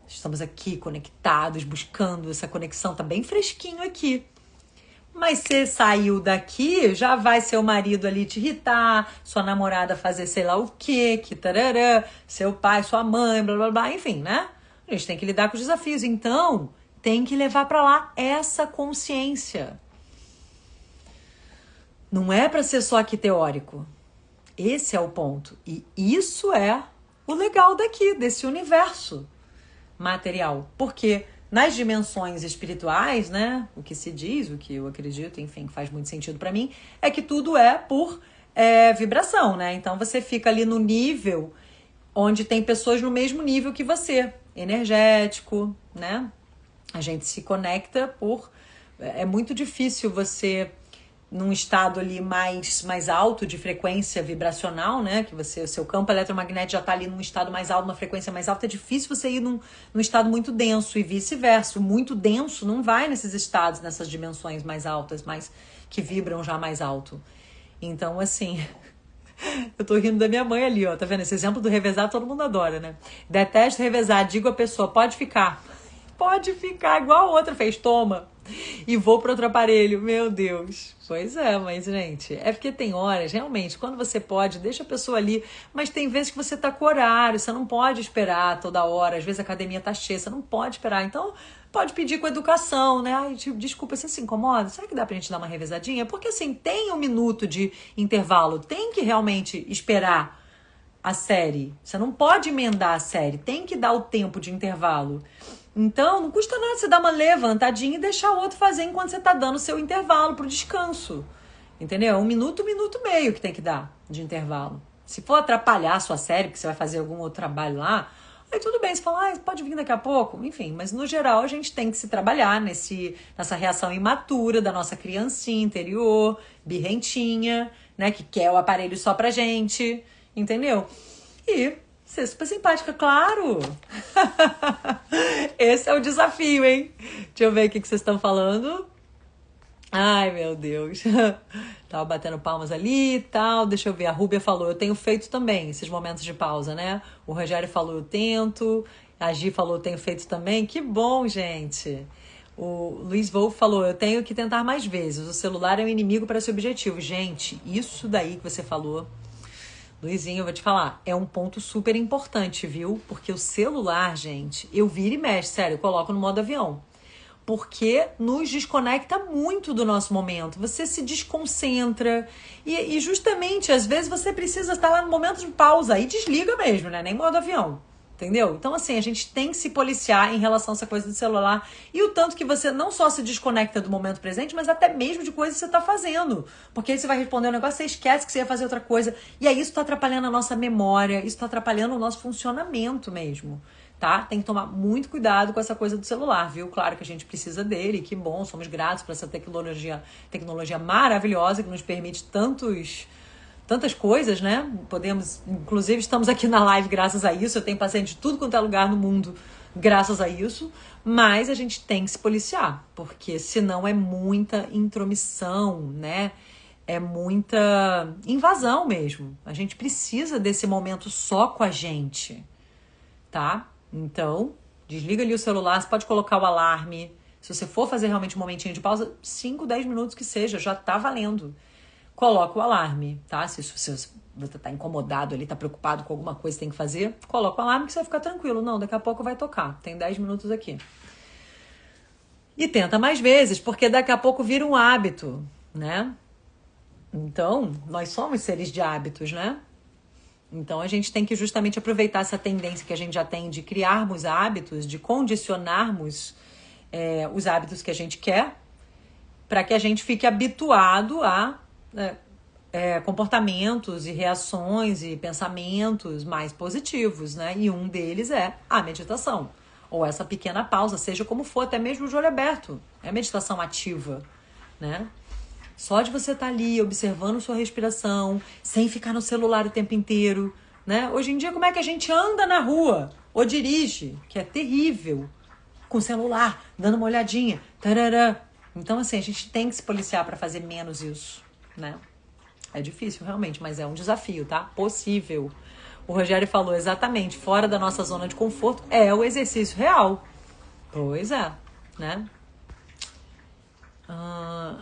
Estamos aqui conectados, buscando essa conexão. Tá bem fresquinho aqui. Mas você saiu daqui, já vai seu marido ali te irritar, sua namorada fazer sei lá o quê, que tarará, seu pai, sua mãe, blá, blá, blá, enfim, né? A gente tem que lidar com os desafios. Então, tem que levar para lá essa consciência. Não é para ser só aqui teórico. Esse é o ponto. E isso é o legal daqui, desse universo material. Porque nas dimensões espirituais, né, o que se diz, o que eu acredito, enfim, faz muito sentido para mim, é que tudo é por vibração, né? Então você fica ali no nível onde tem pessoas no mesmo nível que você, energético, né? A gente se conecta por... É muito difícil você... num estado ali mais alto de frequência vibracional, né? Que você, o seu campo eletromagnético já está ali num estado mais alto, uma frequência mais alta, é difícil você ir num estado muito denso e vice-versa. O muito denso não vai nesses estados, nessas dimensões mais altas, mais que vibram já mais alto. Então, assim, eu tô rindo da minha mãe ali, ó, tá vendo? Esse exemplo do revezar todo mundo adora, né? Detesto revezar, digo a pessoa, pode ficar, igual a outra fez, toma. E vou para outro aparelho, meu Deus. Pois é, mas, gente, é porque tem horas, realmente, quando você pode, deixa a pessoa ali, mas tem vezes que você tá com horário, você não pode esperar toda hora, às vezes a academia tá cheia, você não pode esperar, então pode pedir com educação, né? Ai, tipo, desculpa, você se incomoda? Será que dá pra gente dar uma revezadinha? Porque, assim, tem um minuto de intervalo, tem que realmente esperar a série, você não pode emendar a série, tem que dar o tempo de intervalo. Então, não custa nada você dar uma levantadinha e deixar o outro fazer enquanto você tá dando o seu intervalo pro descanso. Entendeu? 1 minuto, 1 minuto e meio que tem que dar de intervalo. Se for atrapalhar a sua série, porque você vai fazer algum outro trabalho lá, aí tudo bem, você fala, pode vir daqui a pouco. Enfim, mas no geral a gente tem que se trabalhar nessa reação imatura da nossa criancinha interior, birrentinha, né, que quer o aparelho só pra gente, entendeu? E... ser super simpática, claro! Esse é o desafio, hein? Deixa eu ver o que vocês estão falando. Ai, meu Deus. Tava batendo palmas ali e tal. Deixa eu ver, a Rúbia falou, eu tenho feito também esses momentos de pausa, né? O Rogério falou, eu tento. A Gi falou, eu tenho feito também. Que bom, gente! O Luiz Wolff falou, eu tenho que tentar mais vezes. O celular é um inimigo para esse objetivo. Gente, isso daí que você falou... Luizinho, eu vou te falar, é um ponto super importante, viu? Porque o celular, gente, eu viro e mexo, sério, eu coloco no modo avião. Porque nos desconecta muito do nosso momento. Você se desconcentra. E justamente, às vezes, você precisa estar lá no momento de pausa. E desliga mesmo, né? Nem modo avião. Entendeu? Então, assim, a gente tem que se policiar em relação a essa coisa do celular. E o tanto que você não só se desconecta do momento presente, mas até mesmo de coisas que você tá fazendo. Porque aí você vai responder um negócio, você esquece que você ia fazer outra coisa. E aí isso tá atrapalhando a nossa memória, isso tá atrapalhando o nosso funcionamento mesmo. Tá? Tem que tomar muito cuidado com essa coisa do celular, viu? Claro que a gente precisa dele, que bom, somos gratos por essa tecnologia maravilhosa que nos permite tantas coisas, né? Podemos, inclusive estamos aqui na live graças a isso, eu tenho paciente de tudo quanto é lugar no mundo graças a isso, mas a gente tem que se policiar, porque senão é muita intromissão, né? É muita invasão mesmo. A gente precisa desse momento só com a gente, tá? Então, desliga ali o celular, você pode colocar o alarme. Se você for fazer realmente um momentinho de pausa, 5, 10 minutos que seja, já tá valendo. Coloca o alarme, tá? Se você tá incomodado ali, tá preocupado com alguma coisa que tem que fazer, coloca o alarme que você vai ficar tranquilo. Não, daqui a pouco vai tocar. Tem 10 minutos aqui. E tenta mais vezes, porque daqui a pouco vira um hábito, né? Então, nós somos seres de hábitos, né? Então, a gente tem que justamente aproveitar essa tendência que a gente já tem de criarmos hábitos, de condicionarmos os hábitos que a gente quer, para que a gente fique habituado a comportamentos e reações e pensamentos mais positivos, né? E um deles é a meditação, ou essa pequena pausa, seja como for, até mesmo de olho aberto. É meditação ativa, né? Só de você estar ali observando sua respiração, sem ficar no celular o tempo inteiro, né? Hoje em dia, como é que a gente anda na rua ou dirige, que é terrível, com o celular, dando uma olhadinha, tarará. Então, assim, a gente tem que se policiar para fazer menos isso, né? É difícil, realmente, mas é um desafio, tá? Possível. O Rogério falou exatamente, fora da nossa zona de conforto, é o exercício real. Pois é, né?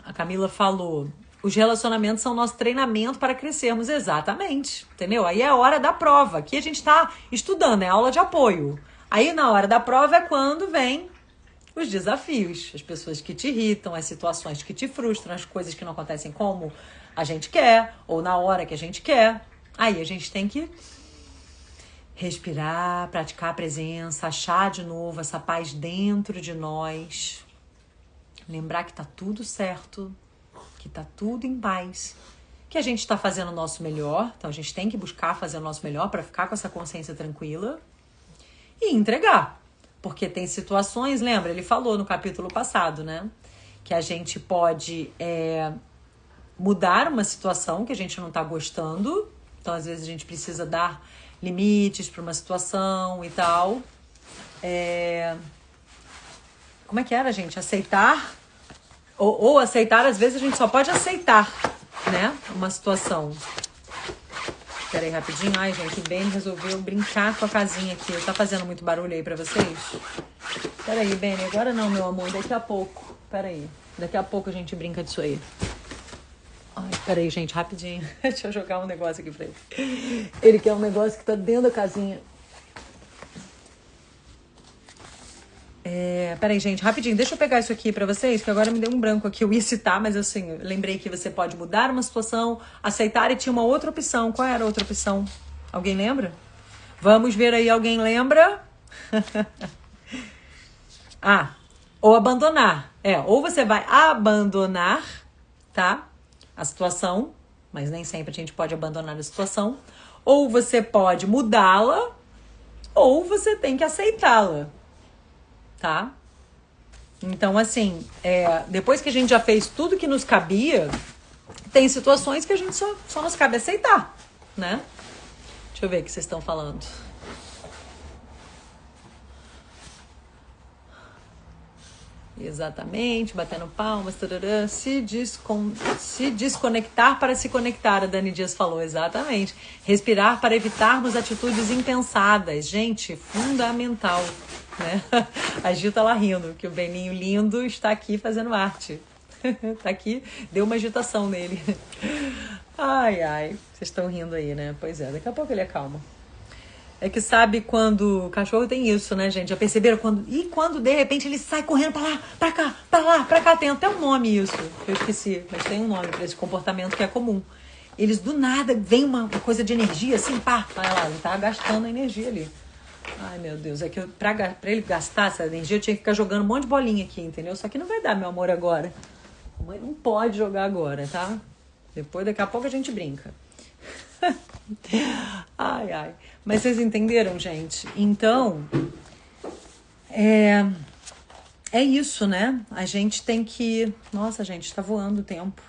A Camila falou, os relacionamentos são nosso treinamento para crescermos. Exatamente, entendeu? Aí é a hora da prova. Aqui a gente tá estudando, é aula de apoio. Aí na hora da prova é quando vem os desafios, as pessoas que te irritam, as situações que te frustram, as coisas que não acontecem como a gente quer, ou na hora que a gente quer. Aí a gente tem que respirar, praticar a presença, achar de novo essa paz dentro de nós. Lembrar que tá tudo certo, que tá tudo em paz, que a gente tá fazendo o nosso melhor, então a gente tem que buscar fazer o nosso melhor para ficar com essa consciência tranquila e entregar. Porque tem situações, lembra? Ele falou no capítulo passado, né? Que a gente pode mudar uma situação que a gente não tá gostando. Então, às vezes, a gente precisa dar limites para uma situação e tal. Como é que era, gente? Aceitar. Ou aceitar, às vezes, a gente só pode aceitar, né? Uma situação. Espera aí, rapidinho. Ai, gente, o Benny resolveu brincar com a casinha aqui. Tá fazendo muito barulho aí pra vocês? Espera aí, Benny. Agora não, meu amor. Daqui a pouco. Espera aí. Daqui a pouco a gente brinca disso aí. Ai, espera aí, gente. Rapidinho. Deixa eu jogar um negócio aqui pra ele. Ele quer um negócio que tá dentro da casinha. Peraí, gente, rapidinho, deixa eu pegar isso aqui pra vocês, que agora me deu um branco aqui, eu ia citar, mas assim, eu lembrei que você pode mudar uma situação, aceitar, e tinha uma outra opção. Qual era a outra opção? Alguém lembra? Vamos ver aí, alguém lembra? Ou abandonar. Ou você vai abandonar, tá? A situação, mas nem sempre a gente pode abandonar a situação. Ou você pode mudá-la, ou você tem que aceitá-la. Tá? Então, assim, depois que a gente já fez tudo que nos cabia, tem situações que a gente só nos cabe aceitar, né? Deixa eu ver o que vocês estão falando. Exatamente, batendo palmas, tarará, se desconectar para se conectar, a Dani Dias falou, exatamente. Respirar para evitarmos atitudes impensadas, gente, fundamental, né? A Gil tá lá rindo, que o Beninho lindo está aqui fazendo arte. Tá aqui, deu uma agitação nele. Ai, vocês estão rindo aí, né? Pois é, daqui a pouco ele acalma. É que sabe quando o cachorro tem isso, né, gente? Já perceberam? Quando de repente ele sai correndo pra lá, pra cá, pra lá, pra cá. Tem até um nome isso, que eu esqueci. Mas tem um nome pra esse comportamento que é comum. Eles do nada, vem uma coisa de energia assim, pá. Olha lá, ele tá gastando a energia ali. Ai, meu Deus, é que pra ele gastar essa energia, eu tinha que ficar jogando um monte de bolinha aqui, entendeu? Só que não vai dar, meu amor, agora. A mãe não pode jogar agora, tá? Daqui a pouco a gente brinca. Ai, ai. Mas vocês entenderam, gente? Então, é isso, né? A gente tem que... Nossa, gente, tá voando o tempo.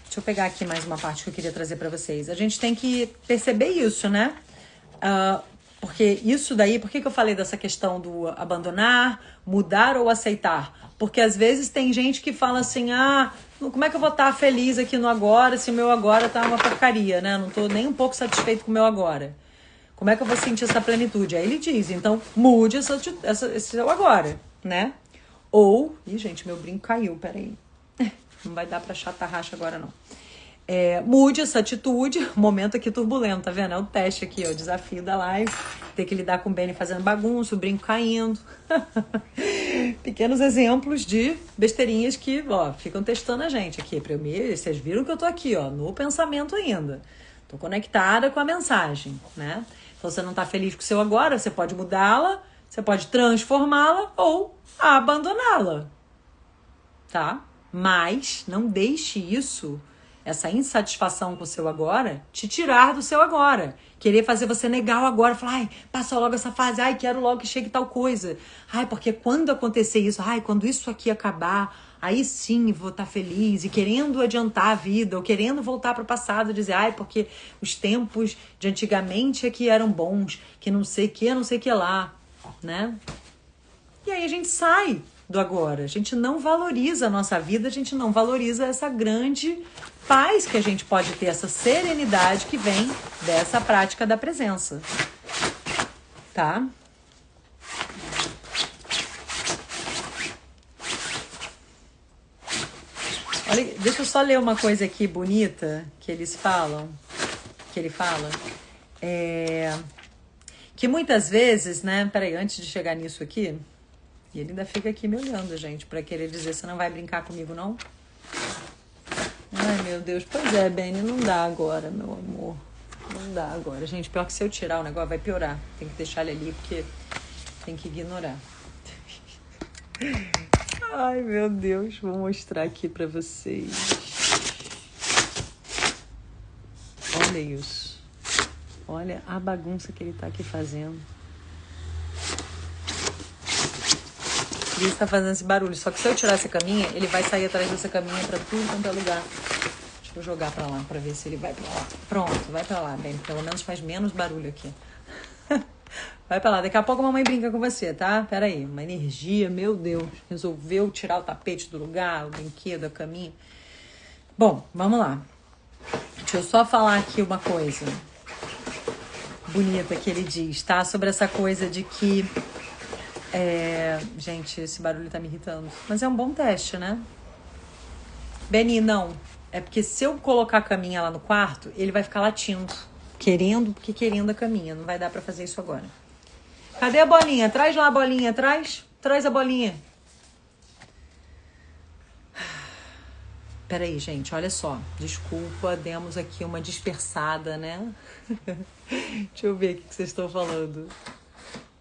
Deixa eu pegar aqui mais uma parte que eu queria trazer pra vocês. A gente tem que perceber isso, né? Porque isso daí... Por que eu falei dessa questão do abandonar, mudar ou aceitar? Porque às vezes tem gente que fala assim, como é que eu vou estar feliz aqui no agora se o meu agora tá uma porcaria, né? Não tô nem um pouco satisfeito com o meu agora. Como é que eu vou sentir essa plenitude? Aí ele diz, então mude esse seu agora, né? Ou... Ih, gente, meu brinco caiu, peraí. Não vai dar pra achar tarraxa agora, não. Mude essa atitude. Momento aqui turbulento, tá vendo? É o teste aqui, ó, o desafio da live. Ter que lidar com o Benny fazendo bagunça, o brinco caindo. Pequenos exemplos de besteirinhas que, ó, ficam testando a gente aqui. Vocês viram que eu tô aqui, ó, no pensamento ainda. Tô conectada com a mensagem, né? Então, você não tá feliz com o seu agora, você pode mudá-la, você pode transformá-la ou abandoná-la, tá? Mas não deixe isso, essa insatisfação com o seu agora, te tirar do seu agora. Querer fazer você negar o agora, falar, ai, passa logo essa fase, ai, quero logo que chegue tal coisa. Ai, porque quando acontecer isso, ai, quando isso aqui acabar, aí sim vou estar feliz. E querendo adiantar a vida, ou querendo voltar para o passado, dizer, ai, porque os tempos de antigamente é que eram bons, que não sei que lá, né? E aí a gente sai do agora. A gente não valoriza a nossa vida, a gente não valoriza essa grande paz que a gente pode ter, essa serenidade que vem dessa prática da presença. Tá? Olha, deixa eu só ler uma coisa aqui bonita que eles falam, que ele fala. Que muitas vezes, né? Peraí, antes de chegar nisso aqui, e ele ainda fica aqui me olhando, gente, pra querer dizer, você não vai brincar comigo, não? Ai, meu Deus. Pois é, Benny, não dá agora, meu amor. Não dá agora. Gente, pior que se eu tirar o negócio, vai piorar. Tem que deixar ele ali, porque tem que ignorar. Ai, meu Deus. Vou mostrar aqui pra vocês. Olha isso. Olha a bagunça que ele tá aqui fazendo. Ele está fazendo esse barulho. Só que se eu tirar essa caminha, ele vai sair atrás dessa caminha pra tudo quanto é lugar. Deixa eu jogar pra lá, pra ver se ele vai pra lá. Pronto, vai pra lá, bem. Pelo menos faz menos barulho aqui. Vai pra lá. Daqui a pouco a mamãe brinca com você, tá? Pera aí. Uma energia, meu Deus. Resolveu tirar o tapete do lugar, o brinquedo, a caminha. Bom, vamos lá. Deixa eu só falar aqui uma coisa bonita que ele diz, tá? Sobre essa coisa de que... Gente, esse barulho tá me irritando. Mas é um bom teste, né? Benny, não. É porque se eu colocar a caminha lá no quarto, ele vai ficar latindo. Querendo a caminha. Não vai dar pra fazer isso agora. Cadê a bolinha? Traz lá a bolinha, traz. Traz a bolinha. Peraí, gente, olha só. Desculpa, demos aqui uma dispersada, né? Deixa eu ver o que vocês estão falando.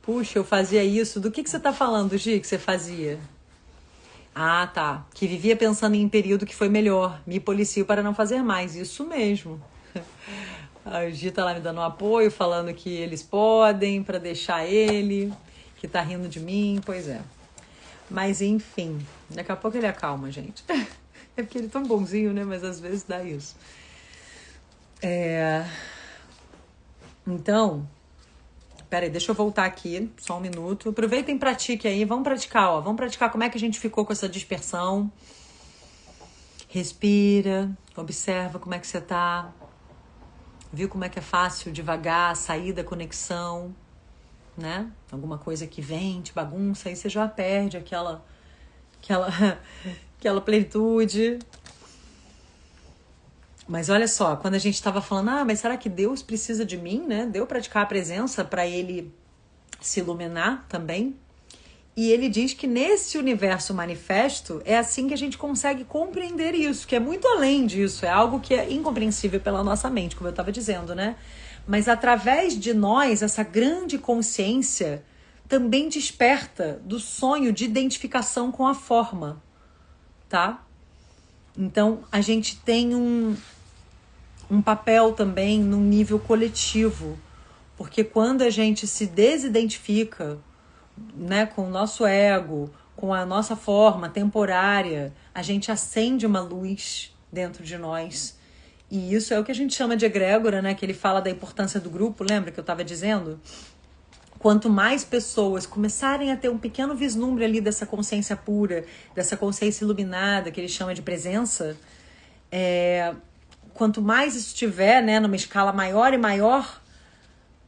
Puxa, eu fazia isso. Do que você tá falando, Gi, que você fazia? Ah, tá. Que vivia pensando em um período que foi melhor. Me policio para não fazer mais. Isso mesmo. A Gi tá lá me dando um apoio, falando que eles podem, para deixar ele, que tá rindo de mim. Pois é. Mas, enfim. Daqui a pouco ele acalma, gente. É porque ele é tão bonzinho, né? Mas às vezes dá isso. Então... Peraí, deixa eu voltar aqui, só um minuto. Aproveitem e pratiquem aí, vamos praticar, ó. Vamos praticar como é que a gente ficou com essa dispersão. Respira, observa como é que você tá. Viu como é que é fácil, devagar, sair da conexão, né? Alguma coisa que vem, te bagunça, aí você já perde aquela plenitude. Mas olha só, quando a gente estava falando, mas será que Deus precisa de mim, né? Deu praticar a presença para ele se iluminar também. E ele diz que nesse universo manifesto é assim que a gente consegue compreender isso, que é muito além disso, é algo que é incompreensível pela nossa mente, como eu estava dizendo, né? Mas através de nós, essa grande consciência também desperta do sonho de identificação com a forma, tá? Então, a gente tem um papel também no nível coletivo, porque quando a gente se desidentifica, né, com o nosso ego, com a nossa forma temporária, a gente acende uma luz dentro de nós. E isso é o que a gente chama de egrégora, né? Que ele fala da importância do grupo, lembra que eu estava dizendo? Quanto mais pessoas começarem a ter um pequeno vislumbre ali dessa consciência pura, dessa consciência iluminada, que ele chama de presença, quanto mais isso estiver, né, numa escala maior e maior,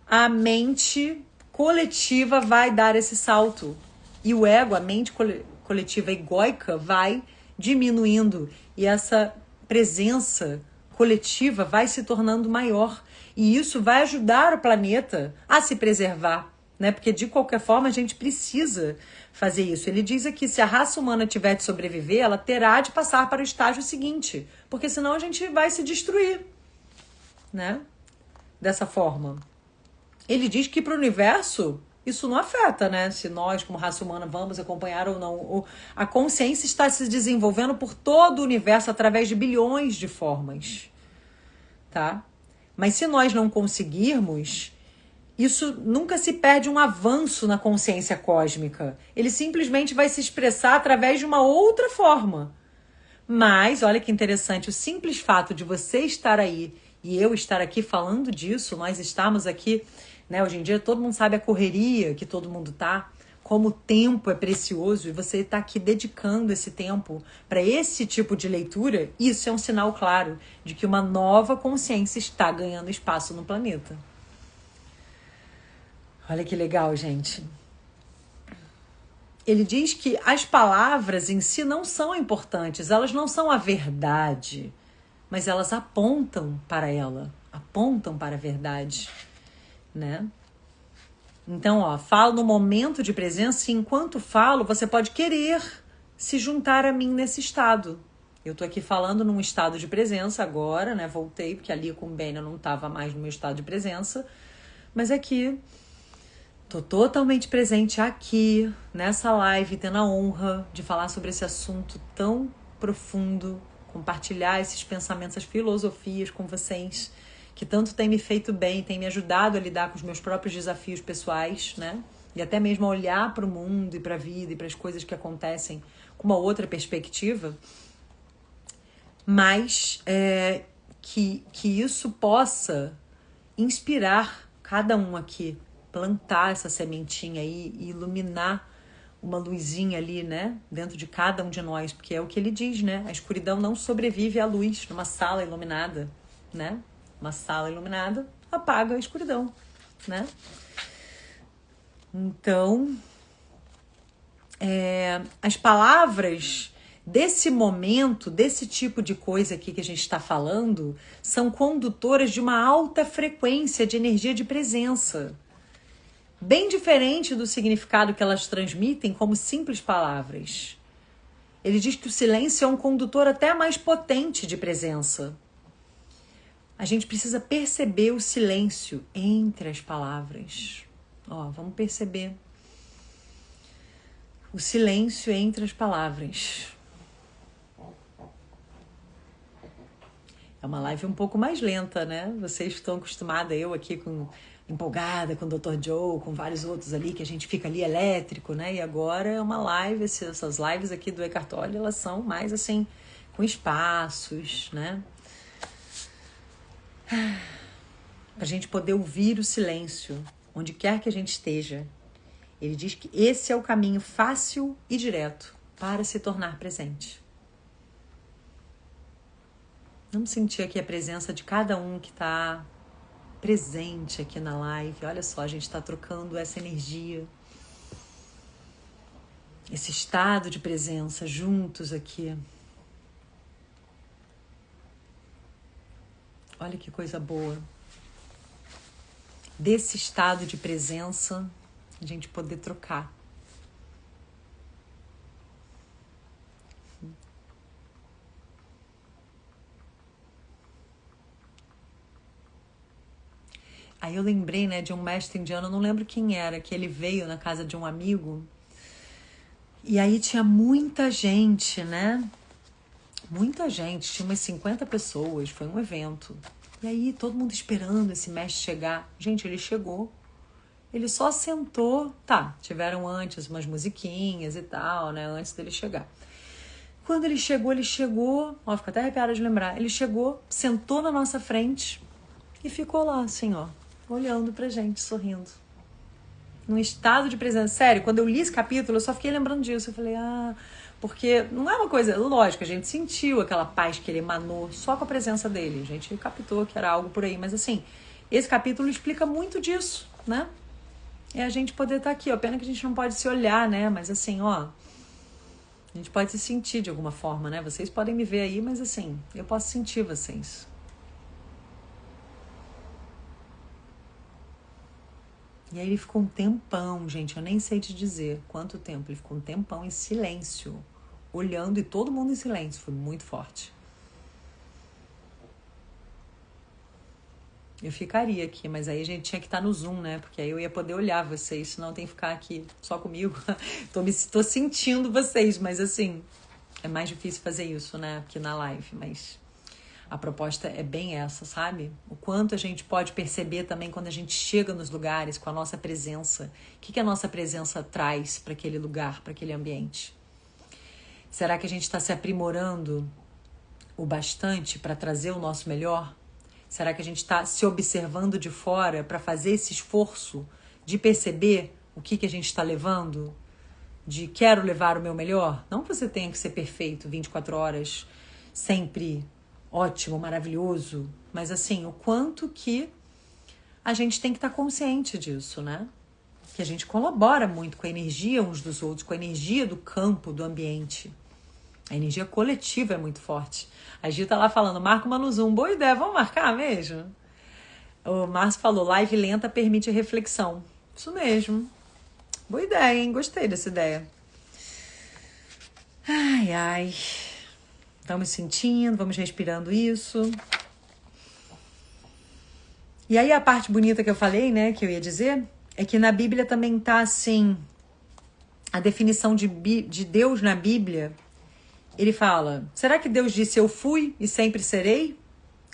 a mente coletiva vai dar esse salto. E o ego, a mente coletiva egóica, vai diminuindo. E essa presença coletiva vai se tornando maior. E isso vai ajudar o planeta a se preservar, né? Porque de qualquer forma a gente precisa fazer isso. Ele diz aqui, se a raça humana tiver de sobreviver, ela terá de passar para o estágio seguinte, porque senão a gente vai se destruir, né? Dessa forma. Ele diz que para o universo isso não afeta, né? Se nós, como raça humana, vamos acompanhar ou não. A consciência está se desenvolvendo por todo o universo através de bilhões de formas, tá? Mas se nós não conseguirmos, isso nunca se perde um avanço na consciência cósmica. Ele simplesmente vai se expressar através de uma outra forma. Mas, olha que interessante, o simples fato de você estar aí e eu estar aqui falando disso, nós estamos aqui, né? Hoje em dia todo mundo sabe a correria que todo mundo tá, como o tempo é precioso e você está aqui dedicando esse tempo para esse tipo de leitura, isso é um sinal claro de que uma nova consciência está ganhando espaço no planeta. Olha que legal, gente. Ele diz que as palavras em si não são importantes, elas não são a verdade, mas elas apontam para ela, apontam para a verdade, né? Então, ó, falo no momento de presença e enquanto falo, você pode querer se juntar a mim nesse estado. Eu tô aqui falando num estado de presença agora, né? Voltei, porque ali com o Ben eu não tava mais no meu estado de presença, mas aqui tô totalmente presente aqui, nessa live, tendo a honra de falar sobre esse assunto tão profundo, compartilhar esses pensamentos, essas filosofias com vocês, que tanto tem me feito bem, tem me ajudado a lidar com os meus próprios desafios pessoais, né? E até mesmo a olhar para o mundo e para a vida e para as coisas que acontecem com uma outra perspectiva. Mas que isso possa inspirar cada um aqui, plantar essa sementinha aí e iluminar uma luzinha ali, né, dentro de cada um de nós, porque é o que ele diz, né, a escuridão não sobrevive à luz numa sala iluminada, né, uma sala iluminada apaga a escuridão, né. Então, as palavras desse momento, desse tipo de coisa aqui que a gente está falando, são condutoras de uma alta frequência de energia de presença, bem diferente do significado que elas transmitem como simples palavras. Ele diz que o silêncio é um condutor até mais potente de presença. A gente precisa perceber o silêncio entre as palavras. Ó, vamos perceber o silêncio entre as palavras. É uma live um pouco mais lenta, né? Vocês estão acostumados, eu aqui empolgada com o Dr. Joe, com vários outros ali, que a gente fica ali elétrico, né? E agora é uma live, essas lives aqui do Eckhart Tolle, elas são mais assim, com espaços, né? Pra gente poder ouvir o silêncio, onde quer que a gente esteja. Ele diz que esse é o caminho fácil e direto para se tornar presente. Vamos sentir aqui a presença de cada um que está presente aqui na live. Olha só, a gente está trocando essa energia, esse estado de presença juntos aqui. Olha que coisa boa. Desse estado de presença, a gente poder trocar. Aí eu lembrei, né, de um mestre indiano, eu não lembro quem era, que ele veio na casa de um amigo. E aí tinha muita gente, né? Muita gente, tinha umas 50 pessoas, foi um evento. E aí todo mundo esperando esse mestre chegar. Gente, ele chegou. Ele só sentou, tá, tiveram antes umas musiquinhas e tal, né, antes dele chegar. Quando ele chegou, ó, fico até arrepiada de lembrar, ele chegou, sentou na nossa frente e ficou lá, assim, ó, olhando pra gente, sorrindo. Num estado de presença. Sério, quando eu li esse capítulo, eu só fiquei lembrando disso. Eu falei, porque não é uma coisa, lógico, a gente sentiu aquela paz que ele emanou só com a presença dele. A gente captou que era algo por aí, mas assim, esse capítulo explica muito disso, né? É a gente poder estar aqui, ó. Pena que a gente não pode se olhar, né? Mas assim, ó, a gente pode se sentir de alguma forma, né? Vocês podem me ver aí, mas assim, eu posso sentir vocês. E aí ele ficou um tempão, gente, eu nem sei te dizer quanto tempo. Ele ficou um tempão em silêncio, olhando, e todo mundo em silêncio. Foi muito forte. Eu ficaria aqui, mas aí a gente tinha que estar no Zoom, né? Porque aí eu ia poder olhar vocês, senão tem que ficar aqui só comigo. Tô sentindo vocês, mas assim, é mais difícil fazer isso, né? Aqui na live, mas a proposta é bem essa, sabe? O quanto a gente pode perceber também quando a gente chega nos lugares com a nossa presença. O que a nossa presença traz para aquele lugar, para aquele ambiente? Será que a gente está se aprimorando o bastante para trazer o nosso melhor? Será que a gente está se observando de fora para fazer esse esforço de perceber o que a gente está levando? De quero levar o meu melhor? Não que você tenha que ser perfeito 24 horas, sempre ótimo, maravilhoso, mas assim, o quanto que a gente tem que estar consciente disso, né? Que a gente colabora muito com a energia uns dos outros, com a energia do campo, do ambiente. A energia coletiva é muito forte. A Gil tá lá falando, marca uma no Zoom. Boa ideia, vamos marcar mesmo? O Márcio falou, live lenta permite reflexão. Isso mesmo. Boa ideia, hein? Gostei dessa ideia. Ai, ai. Vamos sentindo, vamos respirando isso. E aí a parte bonita que eu falei, né, que eu ia dizer, é que na Bíblia também tá assim, a definição de Deus na Bíblia. Ele fala, será que Deus disse eu fui e sempre serei?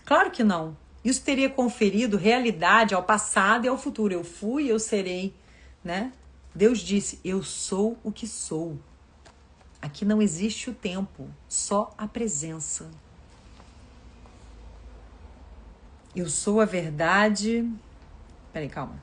Claro que não. Isso teria conferido realidade ao passado e ao futuro. Eu fui e eu serei, né? Deus disse, eu sou o que sou. Aqui não existe o tempo, só a presença. Eu sou a verdade. Peraí, calma.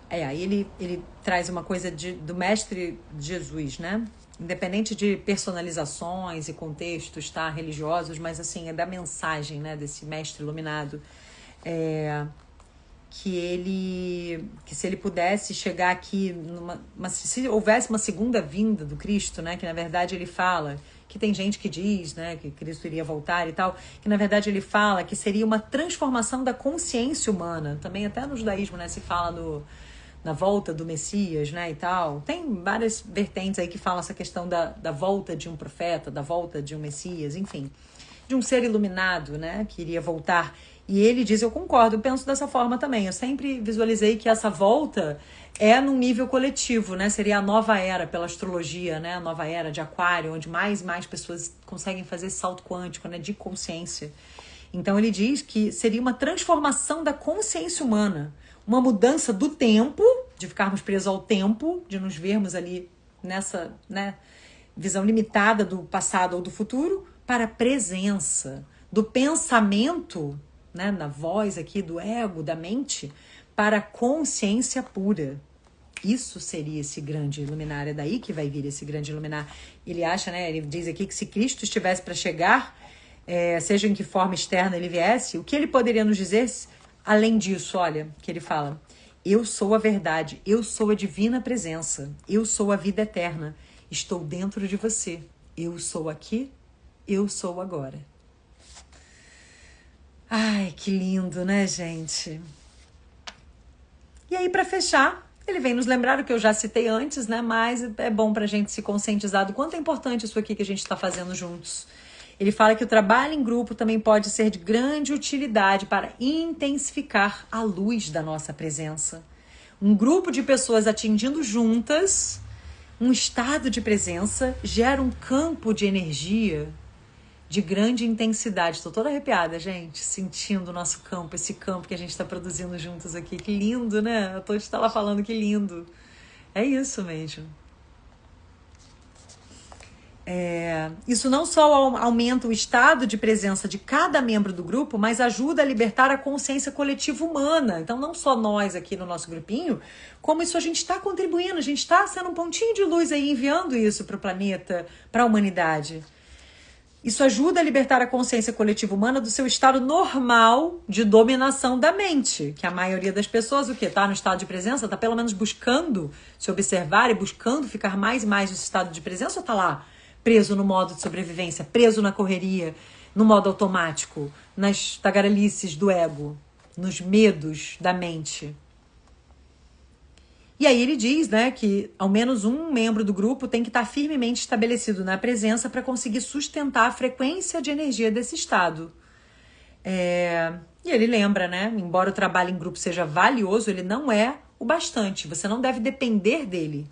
Aí ele traz uma coisa do mestre Jesus, né? Independente de personalizações e contextos, tá, religiosos, mas assim, é da mensagem, né, desse mestre iluminado, que se ele pudesse chegar aqui, se houvesse uma segunda vinda do Cristo, né, que na verdade ele fala, que tem gente que diz, né, que Cristo iria voltar e tal, que na verdade ele fala que seria uma transformação da consciência humana, também até no judaísmo, né, se fala na volta do Messias, né, e tal. Tem várias vertentes aí que falam essa questão da volta de um profeta, da volta de um Messias, enfim, de um ser iluminado, né, que iria voltar. E ele diz, eu concordo, eu penso dessa forma também. Eu sempre visualizei que essa volta é num nível coletivo, né, seria a nova era pela astrologia, né, a nova era de Aquário, onde mais pessoas conseguem fazer esse salto quântico, né, de consciência. Então ele diz que seria uma transformação da consciência humana, uma mudança do tempo, de ficarmos presos ao tempo, de nos vermos ali nessa, né, visão limitada do passado ou do futuro, para a presença do pensamento, né, na voz aqui do ego, da mente, para a consciência pura. Isso seria esse grande iluminar, é daí que vai vir esse grande iluminar. Ele acha, né, ele diz aqui que se Cristo estivesse para chegar, seja em que forma externa ele viesse, o que ele poderia nos dizer? Além disso, olha, que ele fala, eu sou a verdade, eu sou a divina presença, eu sou a vida eterna, estou dentro de você, eu sou aqui, eu sou agora. Ai, que lindo, né, gente? E aí, para fechar, ele vem nos lembrar o que eu já citei antes, né, mas é bom pra gente se conscientizar do quanto é importante isso aqui que a gente está fazendo juntos. Ele fala que o trabalho em grupo também pode ser de grande utilidade para intensificar a luz da nossa presença. Um grupo de pessoas atingindo juntas um estado de presença gera um campo de energia de grande intensidade. Estou toda arrepiada, gente, sentindo o nosso campo, esse campo que a gente está produzindo juntos aqui. Que lindo, né? A Todd está lá falando que lindo. É isso mesmo. Isso não só aumenta o estado de presença de cada membro do grupo, mas ajuda a libertar a consciência coletiva humana. Então, não só nós aqui no nosso grupinho, como isso a gente está contribuindo, a gente está sendo um pontinho de luz aí, enviando isso para o planeta, para a humanidade. Isso ajuda a libertar a consciência coletiva humana do seu estado normal de dominação da mente, que a maioria das pessoas, o quê? Está no estado de presença, está pelo menos buscando se observar e buscando ficar mais e mais nesse estado de presença, ou está lá preso no modo de sobrevivência, preso na correria, no modo automático, nas tagarelices do ego, nos medos da mente? E aí ele diz, né, que ao menos um membro do grupo tem que estar firmemente estabelecido na presença para conseguir sustentar a frequência de energia desse estado. E ele lembra, né, embora o trabalho em grupo seja valioso, ele não é o bastante. Você não deve depender dele,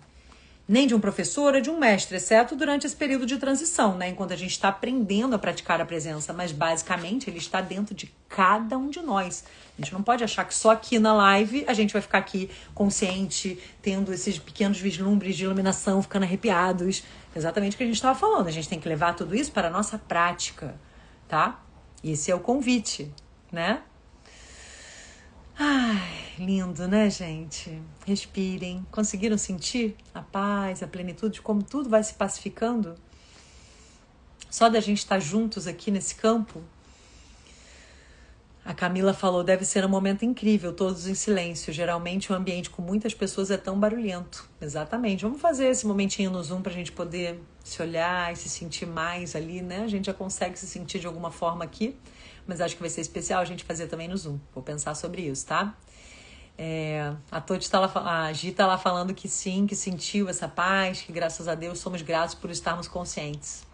nem de um professor ou de um mestre, exceto durante esse período de transição, né, enquanto a gente está aprendendo a praticar a presença, mas basicamente ele está dentro de cada um de nós. A gente não pode achar que só aqui na live a gente vai ficar aqui consciente, tendo esses pequenos vislumbres de iluminação, ficando arrepiados. Exatamente o que a gente estava falando. A gente tem que levar tudo isso para a nossa prática, tá? Esse é o convite, né? Ai, lindo, né, gente? Respirem. Conseguiram sentir a paz, a plenitude, como tudo vai se pacificando? Só da gente estar juntos aqui nesse campo? A Camila falou, deve ser um momento incrível, todos em silêncio. Geralmente o ambiente com muitas pessoas é tão barulhento. Exatamente. Vamos fazer esse momentinho no Zoom pra gente poder se olhar e se sentir mais ali, né? A gente já consegue se sentir de alguma forma aqui, mas acho que vai ser especial a gente fazer também no Zoom. Vou pensar sobre isso, tá? A Todd tá lá, a Gi tá lá falando que sim, que sentiu essa paz, que graças a Deus somos gratos por estarmos conscientes.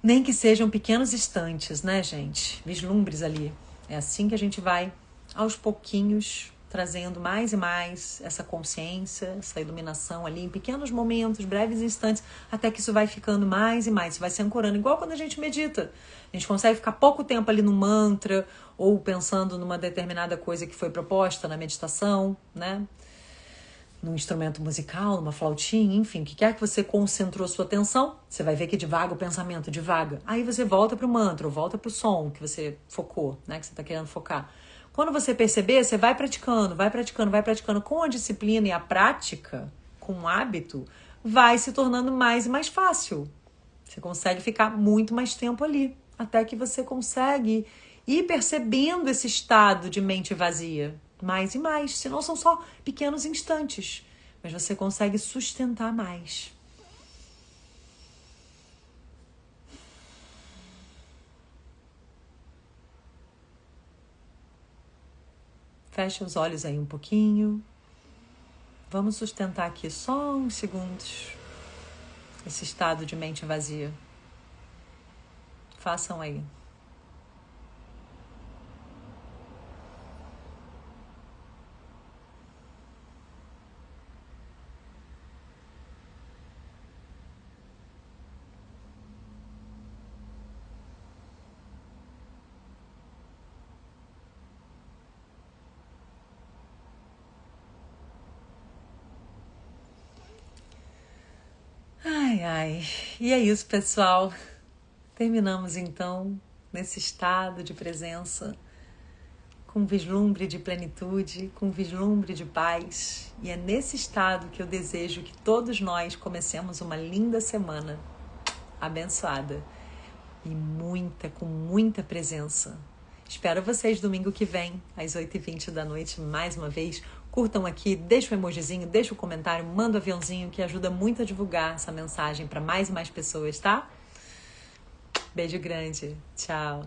Nem que sejam pequenos instantes, né, gente? Vislumbres ali. É assim que a gente vai, aos pouquinhos, trazendo mais e mais essa consciência, essa iluminação ali, em pequenos momentos, breves instantes, até que isso vai ficando mais e mais. Isso vai se ancorando, igual quando a gente medita. A gente consegue ficar pouco tempo ali no mantra, ou pensando numa determinada coisa que foi proposta na meditação, né? Num instrumento musical, numa flautinha, enfim, o que quer que você concentrou sua atenção, você vai ver que divaga o pensamento, divaga. Aí você volta para o mantra, ou volta para o som que você focou, né, que você está querendo focar. Quando você perceber, você vai praticando, vai praticando, vai praticando. Com a disciplina e a prática, com o hábito, vai se tornando mais e mais fácil. Você consegue ficar muito mais tempo ali, até que você consegue ir percebendo esse estado de mente vazia. Mais e mais, senão são só pequenos instantes, mas você consegue sustentar mais. Fecha os olhos aí um pouquinho. Vamos sustentar aqui só uns segundos esse estado de mente vazia. Façam aí. Ai, e é isso, pessoal. Terminamos então nesse estado de presença, com vislumbre de plenitude, com vislumbre de paz. E é nesse estado que eu desejo que todos nós comecemos uma linda semana abençoada e com muita presença. Espero vocês domingo que vem, às 8h20 da noite, mais uma vez. Curtam aqui, deixa o emojizinho, deixa o comentário, manda o aviãozinho, que ajuda muito a divulgar essa mensagem para mais e mais pessoas, tá? Beijo grande. Tchau.